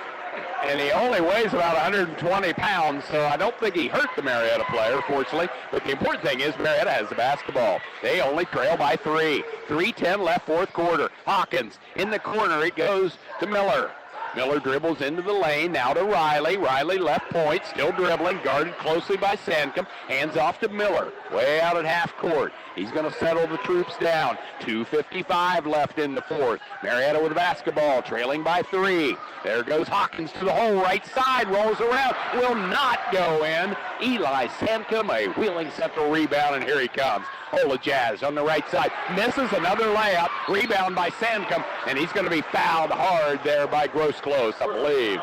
And he only weighs about 120 pounds, so I don't think he hurt the Marietta player, fortunately. But the important thing is Marietta has the basketball. They only trail by 3. 3:10 left, fourth quarter. Hawkins in the corner. It goes to Miller. Miller dribbles into the lane, now to Riley. Riley left point, still dribbling, guarded closely by Sandcombe. Hands off to Miller, way out at half court. He's going to settle the troops down. 2:55 left in the fourth. Marietta with the basketball, trailing by 3. There goes Hawkins to the hole, right side, rolls around, will not go in. Eli Sandcombe, a Wheeling Central rebound, and here he comes. Olajaz on the right side, misses another layup, rebound by Sandcombe, and he's going to be fouled hard there by Gross-Close, I believe.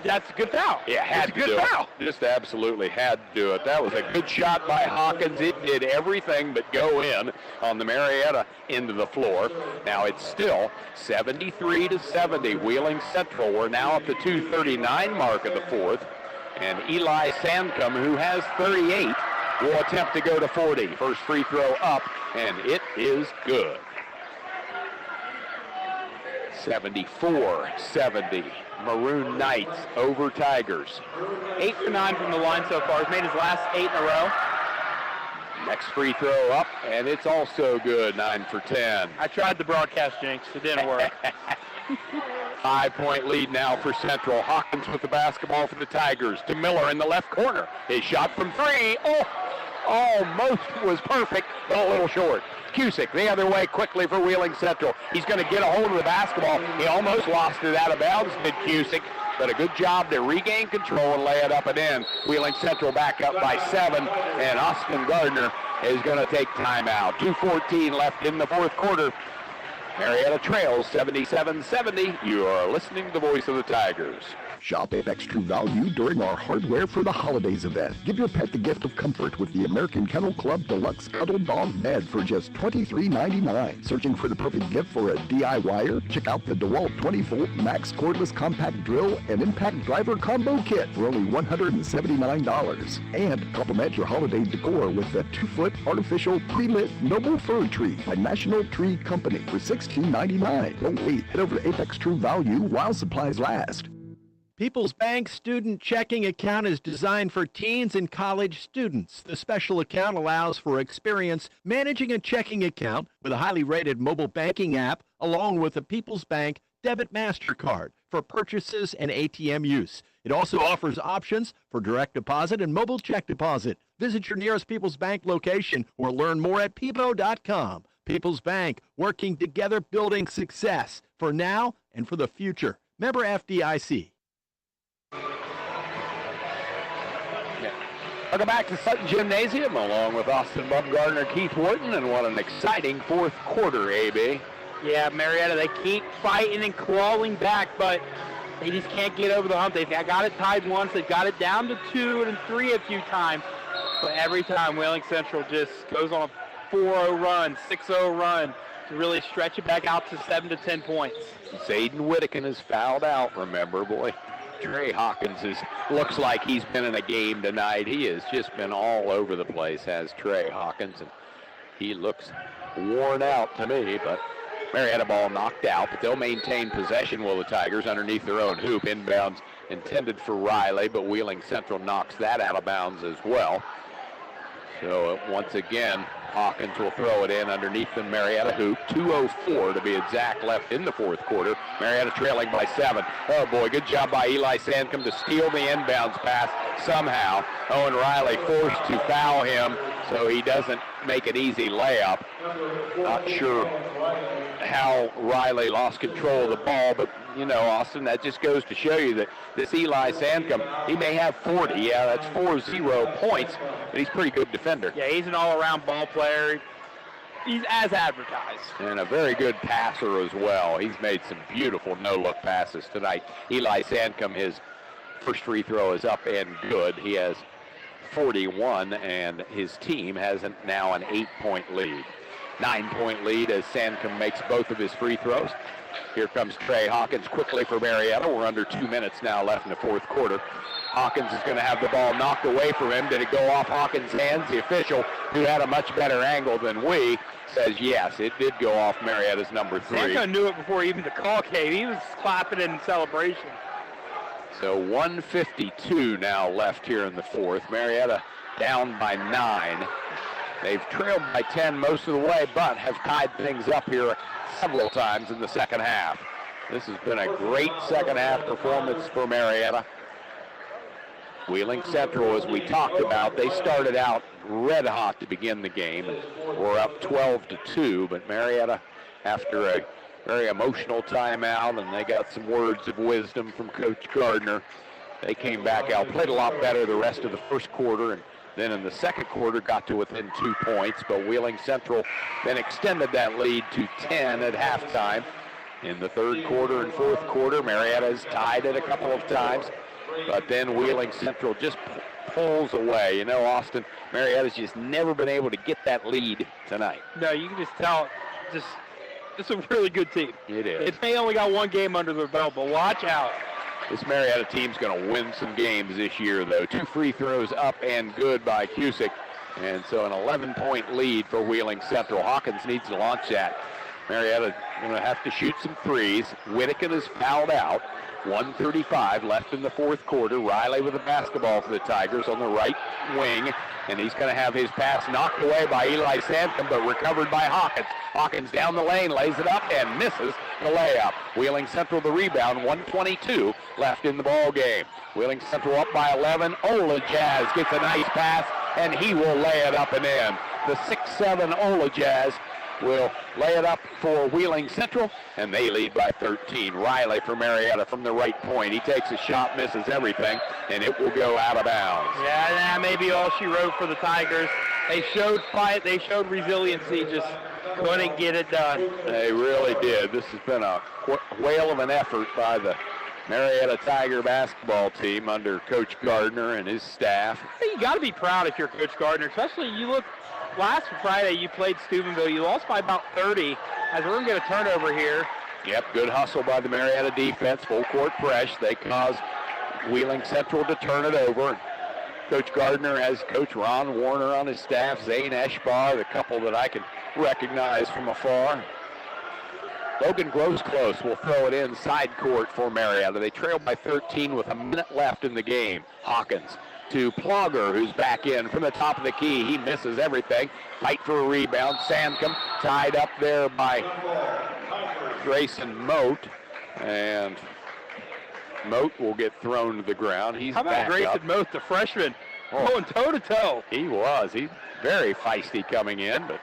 That's a good foul.
Yeah, had to do it. Just absolutely had to do it. That was a good shot by Hawkins. It did everything but go in on the Marietta end of the floor. Now it's still 73-70. Wheeling Central. We're now at the 2:39 mark of the fourth. And Eli Sandcombe, who has 38, will attempt to go to 40. First free throw up, and it is good. 74-70. Maroon Knights over Tigers.
8 for 9 from the line so far. He's made his last 8 in a row.
Next free throw up, and it's also good, 9 for 10.
I tried the broadcast jinx. It didn't work.
5-point lead now for Central. Hawkins with the basketball for the Tigers. To Miller in the left corner. His shot from 3. Almost was perfect, but a little short. Cusick the other way quickly for Wheeling Central. He's going to get a hold of the basketball. He almost lost it out of bounds, did Cusick, but a good job to regain control and lay it up and in. Wheeling Central back up by 7, and Austin Gardner is going to take timeout. 2:14 left in the fourth quarter. Marietta trails 77-70. You are listening to the voice of the Tigers.
Shop Apex True Value during our Hardware for the Holidays event. Give your pet the gift of comfort with the American Kennel Club Deluxe Cuddle Dog Bed for just $23.99. Searching for the perfect gift for a DIYer? Check out the DeWalt 20-volt Max Cordless Compact Drill and Impact Driver Combo Kit for only $179. And complement your holiday decor with the 2-foot artificial pre-lit Noble Fir Tree by National Tree Company for $16.99. Don't wait. Head over to Apex True Value while supplies last.
People's Bank Student Checking Account is designed for teens and college students. The special account allows for experience managing a checking account with a highly rated mobile banking app, along with a People's Bank Debit MasterCard for purchases and ATM use. It also offers options for direct deposit and mobile check deposit. Visit your nearest People's Bank location or learn more at peebo.com. People's Bank, working together, building success for now and for the future. Member FDIC.
Welcome back to Sutton Gymnasium, along with Austin Bumgardner, Keith Wharton, and what an exciting fourth quarter, AB.
Yeah, Marietta, they keep fighting and clawing back, but they just can't get over the hump. They've got it tied once. They've got it down to 2 and 3 a few times. But every time, Wheeling Central just goes on a 4-0 run, 6-0 run to really stretch it back out to 7 to 10 points.
Zayden Whittakin is fouled out, remember, boy. Trey Hawkins looks like he's been in a game tonight. He has just been all over the place, has Trey Hawkins, and he looks worn out to me, but Marietta ball knocked out, but they'll maintain possession, will the Tigers, underneath their own hoop. Inbounds intended for Riley, but Wheeling Central knocks that out of bounds as well. So once again, Hawkins will throw it in underneath the Marietta hoop. 2:04 to be exact left in the fourth quarter. Marietta trailing by 7. Oh boy, good job by Eli Sandcombe to steal the inbounds pass somehow. Owen Riley forced to foul him, so he doesn't make an easy layup. Not sure how Riley lost control of the ball, but you know, Austin, that just goes to show you that this Eli Sandcombe, he may have 40. Yeah, that's 40 points, but he's a pretty good defender.
Yeah, he's an all-around ball player. He's as advertised.
And a very good passer as well. He's made some beautiful no-look passes tonight. Eli Sandcombe, his first free throw is up and good. He has 41, and his team has now an 8-point lead. 9-point lead as Sandcombe makes both of his free throws. Here comes Trey Hawkins quickly for Marietta. We're under 2 minutes now left in the fourth quarter. Hawkins is going to have the ball knocked away from him. Did it go off Hawkins' hands? The official, who had a much better angle than we, says yes, it did go off Marietta's number 3.
Sandcombe knew it before even the call came. He was clapping in celebration.
So 1:52 now left here in the fourth. Marietta down by 9. They've trailed by 10 most of the way, but have tied things up here several times in the second half. This has been a great second half performance for Marietta. Wheeling Central, as we talked about, they started out red hot to begin the game and were up 12-2, but Marietta, after a very emotional timeout, and they got some words of wisdom from Coach Gardner, they came back out, played a lot better the rest of the first quarter, and then in the second quarter got to within 2 points, but Wheeling Central then extended that lead to 10 at halftime. In the third quarter and fourth quarter, Marietta has tied it a couple of times, but then Wheeling Central just pulls away. You know, Austin, Marietta's just never been able to get that lead tonight.
No, you can just tell, it's a really good team.
It is.
They only got one game under their belt, but watch out.
This Marietta team's going to win some games this year, though. 2 free throws up and good by Cusick. And so an 11-point lead for Wheeling Central. Hawkins needs to launch that. Marietta going to have to shoot some threes. Whittakin is fouled out. 1:35 left in the fourth quarter. Riley with the basketball for the Tigers on the right wing, and he's going to have his pass knocked away by Eli Sankum, but recovered by Hawkins. Hawkins down the lane, lays it up, and misses the layup. Wheeling Central the rebound. 1:22 left in the ball game. Wheeling Central up by 11. Ola Jazz gets a nice pass, and he will lay it up and in. The 6'7" Ola Jazz will lay it up for Wheeling Central, and they lead by 13. Riley for Marietta from the right point. He takes a shot, misses everything, and it will go out of bounds.
Yeah, that may be all she wrote for the Tigers. They showed fight, they showed resiliency, just couldn't get it done.
They really did. This has been a whale of an effort by the Marietta Tiger basketball team under Coach Gardner and his staff.
You got to be proud if you're Coach Gardner, especially you look. Last Friday, you played Steubenville. You lost by about 30, as we're going to get a turnover here.
Yep, good hustle by the Marietta defense. Full court press. They caused Wheeling Central to turn it over. Coach Gardner has Coach Ron Warner on his staff, Zane Eschbar, the couple that I can recognize from afar. Logan Grosclose will throw it in side court for Marietta. They trail by 13 with a minute left in the game. Hawkins to Plogger, who's back in from the top of the key. He misses everything. Fight for a rebound. Sankum tied up there by Grayson Moat, and Moat will get thrown to the ground. He's
How about
back
Grayson
up.
Moat, the freshman, going toe-to-toe?
He was. He's very feisty coming in, but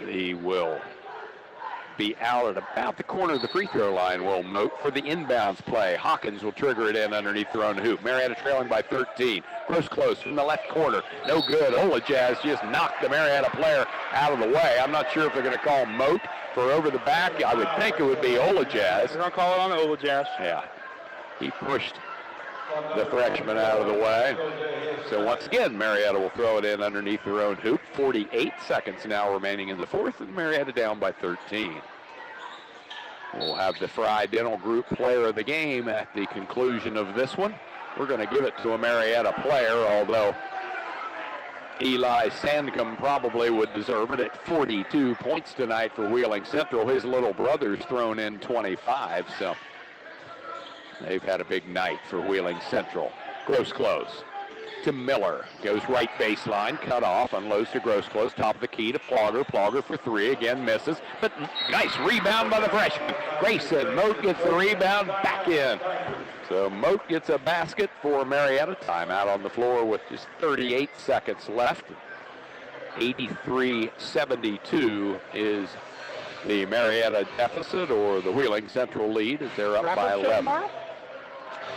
he will be out at about the corner of the free throw line. Will Moat for the inbounds play. Hawkins will trigger it in underneath their own hoop. Marietta trailing by 13. Close from the left corner. No good. Ola Jazz just knocked the Marietta player out of the way. I'm not sure if they're going to call Moat for over the back. I would think it would be Ola Jazz.
They're going to call it on Ola Jazz.
Yeah. He pushed the freshman out of the way. So once again, Marietta will throw it in underneath their own hoop. 48 seconds now remaining in the fourth, and Marietta down by 13. We'll have the Fry Dental Group player of the game at the conclusion of this one. We're going to give it to a Marietta player, although Eli Sankum probably would deserve it at 42 points tonight for Wheeling Central. His little brother's thrown in 25, so they've had a big night for Wheeling Central. Grosclose to Miller. Goes right baseline, cut off, unloads to Grosclose. Top of the key to Plogger. Plogger for three, again misses, but nice rebound by the freshman. Grayson Moat gets the rebound, back in. So Moat gets a basket for Marietta. Timeout on the floor with just 38 seconds left. 83-72 is the Marietta deficit, or the Wheeling Central lead, as they're up by 11.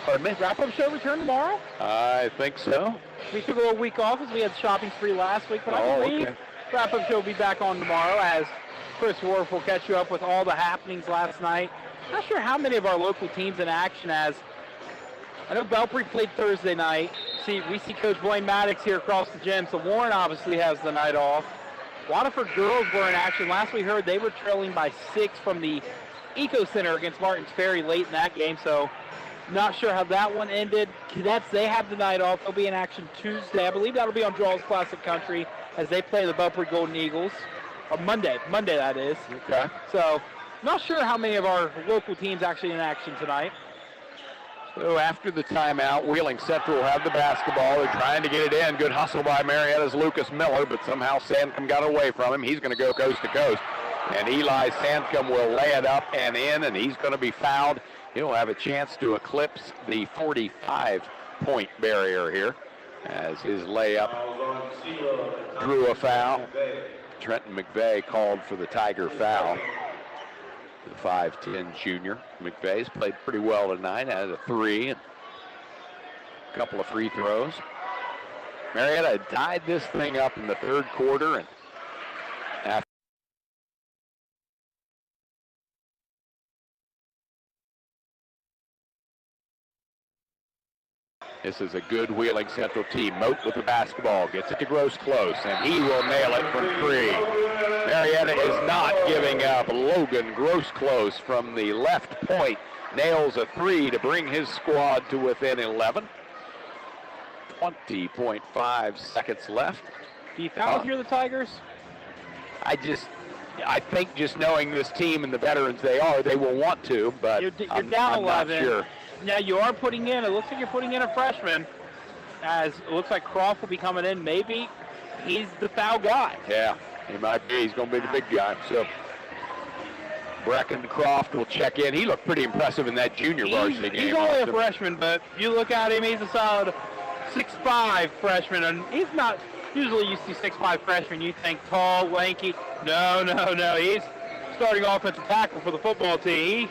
Pardon me?
Wrap-up show return tomorrow?
I think so.
We took a little week off as we had shopping spree last week, but I believe wrap-up show will be back on tomorrow, as Chris Worf will catch you up with all the happenings last night. Not sure how many of our local teams in action, as I know Belpre played Thursday night. We see Coach Blaine Maddox here across the gym, so Warren obviously has the night off. Waterford girls were in action. Last we heard, they were trailing by 6 from the Eco Center against Martins Ferry late in that game, so not sure how that one ended. Cadets, they have the night off. They'll be in action Tuesday. I believe that'll be on Draws Classic Country as they play the Belpre Golden Eagles. Or Monday that is.
Okay.
So, not sure how many of our local teams actually in action tonight.
So after the timeout, Wheeling Central will have the basketball. They're trying to get it in. Good hustle by Marietta's Lucas Miller, but somehow Sankum got away from him. He's going to go coast to coast. And Eli Sankum will lay it up and in, and he's going to be fouled. He'll have a chance to eclipse the 45-point barrier here as his layup drew a foul. Trenton McVeigh called for the Tiger foul. The 5'10 junior. McVeigh's played pretty well tonight. Had a three and a couple of free throws. Marietta had tied this thing up in the third quarter, and after this is a good Wheeling Central team. Moat with the basketball, gets it to Grosclose, and he will nail it from three. Marietta is not giving up. Logan Grosclose from the left point nails a three to bring his squad to within 11. 20.5 seconds left.
Do you foul here the Tigers?
I think just knowing this team and the veterans they are, they will want to, but
you're
I'm
down
not
11.
sure.
Now you are putting in, it looks like you're putting in a freshman, as it looks like Croft will be coming in. Maybe he's the foul guy.
Yeah, he might be. He's going to be the big guy. So Brecken Croft will check in. He looked pretty impressive in that junior varsity game.
He's only a freshman, but you look at him, he's a solid 6'5" freshman, and he's not, usually you see 6'5" freshmen, you think tall, lanky. No. He's starting offensive tackle for the football team.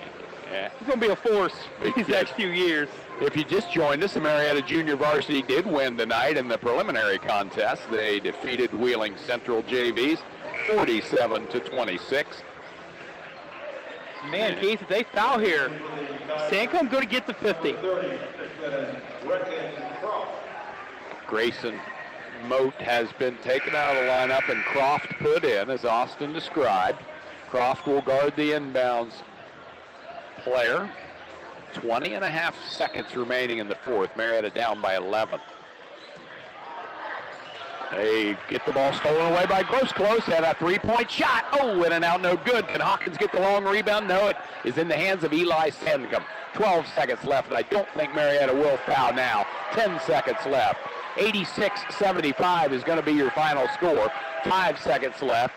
He's going to be a force these next few years.
If you just joined us, the Marietta Junior Varsity did win tonight in the preliminary contest. They defeated Wheeling Central JVs 47-26.
Man, Keith, if they foul here, Sancombe going to get the 50.
Grayson Moat has been taken out of the lineup and Croft put in, as Austin described. Croft will guard the inbounds player. 20.5 seconds remaining in the fourth. Marietta down by 11. They get the ball stolen away by Gross. Close had a three-point shot. Oh, in and out, no good. Can Hawkins get the long rebound? No, it is in the hands of Eli Sandcombe. 12 seconds left, and I don't think Marietta will foul now. 10 seconds left. 86-75 is going to be your final score. 5 seconds left.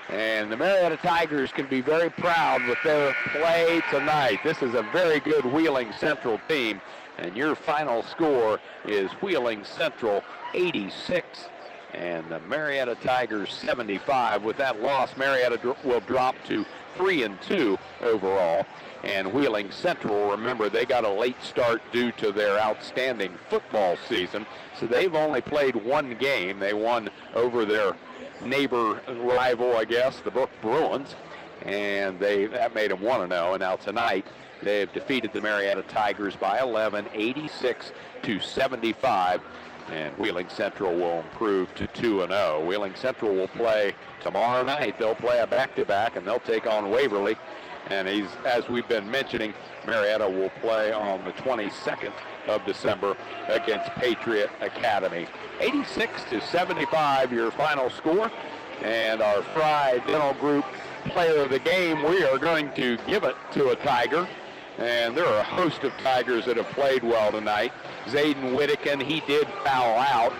And the Marietta Tigers can be very proud with their play tonight. This is a very good Wheeling Central team. And your final score is Wheeling Central 86 and the Marietta Tigers 75. With that loss, Marietta will drop to 3-2 overall. And Wheeling Central, remember, they got a late start due to their outstanding football season. So they've only played one game. They won over their neighbor rival, I guess, the Brook Bruins, and that made them 1-0. And now tonight they've defeated the Marietta Tigers by 11, 86-75, and Wheeling Central will improve to 2-0. Wheeling Central will play tomorrow night. They'll play a back-to-back, and they'll take on Waverly. And as we've been mentioning, Marietta will play on the 22nd of December against Patriot Academy. 86-75, your final score. And our Fry Dental Group player of the game, we are going to give it to a Tiger. And there are a host of Tigers that have played well tonight. Zayden Whittakin, he did foul out,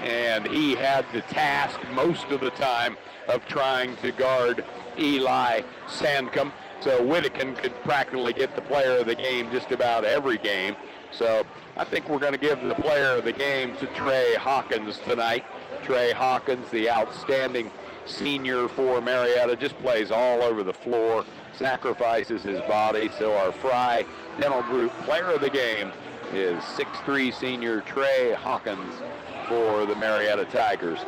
and he had the task most of the time of trying to guard Eli Sandcombe. So Whittakin could practically get the player of the game just about every game. So I think we're going to give the player of the game to Trey Hawkins tonight. Trey Hawkins, the outstanding senior for Marietta, just plays all over the floor, sacrifices his body. So our Fry Dental Group player of the game is 6'3" senior Trey Hawkins for the Marietta Tigers.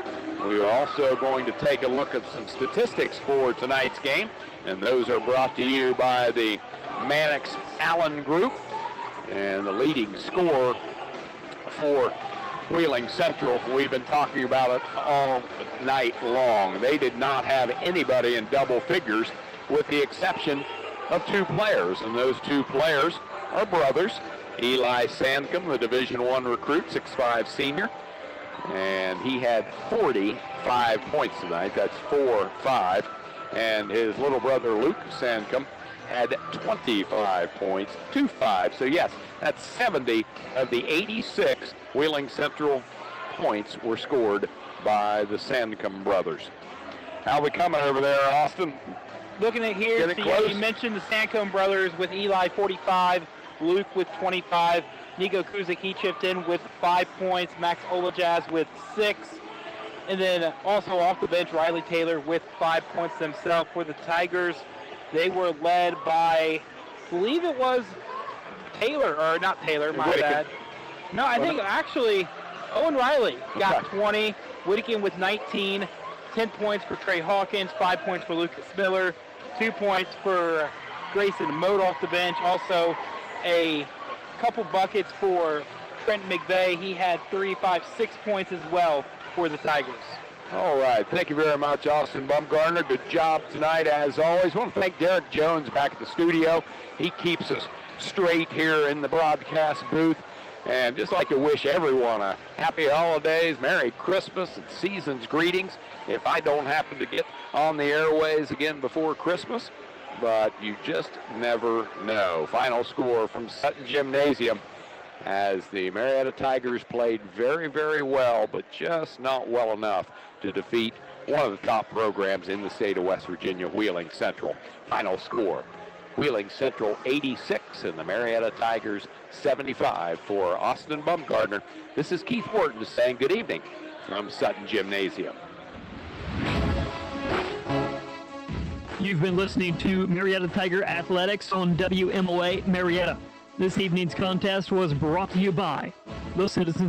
We are also going to take a look at some statistics for tonight's game, and those are brought to you by the Mannix Allen Group. And the leading scorer for Wheeling Central, we've been talking about it all night long. They did not have anybody in double figures with the exception of two players, and those two players are brothers. Eli Sandcombe, the Division I recruit, 6'5" senior, and he had 45 points tonight. That's 4-5. And his little brother Luke Sandcombe had 25 points, 2-5. So yes, that's 70 of the 86 Wheeling Central points were scored by the Sandcombe brothers. How we coming over there, Austin?
Looking at here, so you mentioned the Sandcombe brothers with Eli 45, Luke with 25, Nico Kuzik, he chipped in with 5 points, Max Olajaz with 6, and then also off the bench, Riley Taylor with 5 points themselves for the Tigers. They were led by, I believe it was Taylor, or not Taylor, my bad. No, I think actually Owen Riley got 20, Whittakin with 19, 10 points for Trey Hawkins, 5 points for Lucas Miller, 2 points for Grayson Moat off the bench. Also a couple buckets for Trent McVeigh. He had 3, 5, 6 points as well for the Tigers.
All right, thank you very much, Austin Bumgardner. Good job tonight, as always. I want to thank Derek Jones back at the studio. He keeps us straight here in the broadcast booth. And just like to wish everyone a happy holidays, Merry Christmas, and season's greetings. If I don't happen to get on the airways again before Christmas, but you just never know. Final score from Sutton Gymnasium as the Marietta Tigers played very, very well, but just not well enough to defeat one of the top programs in the state of West Virginia, Wheeling Central. Final score, Wheeling Central 86 and the Marietta Tigers 75. For Austin Bumgardner, this is Keith Wharton saying good evening from Sutton Gymnasium.
You've been listening to Marietta Tiger Athletics on WMOA Marietta. This evening's contest was brought to you by the Citizens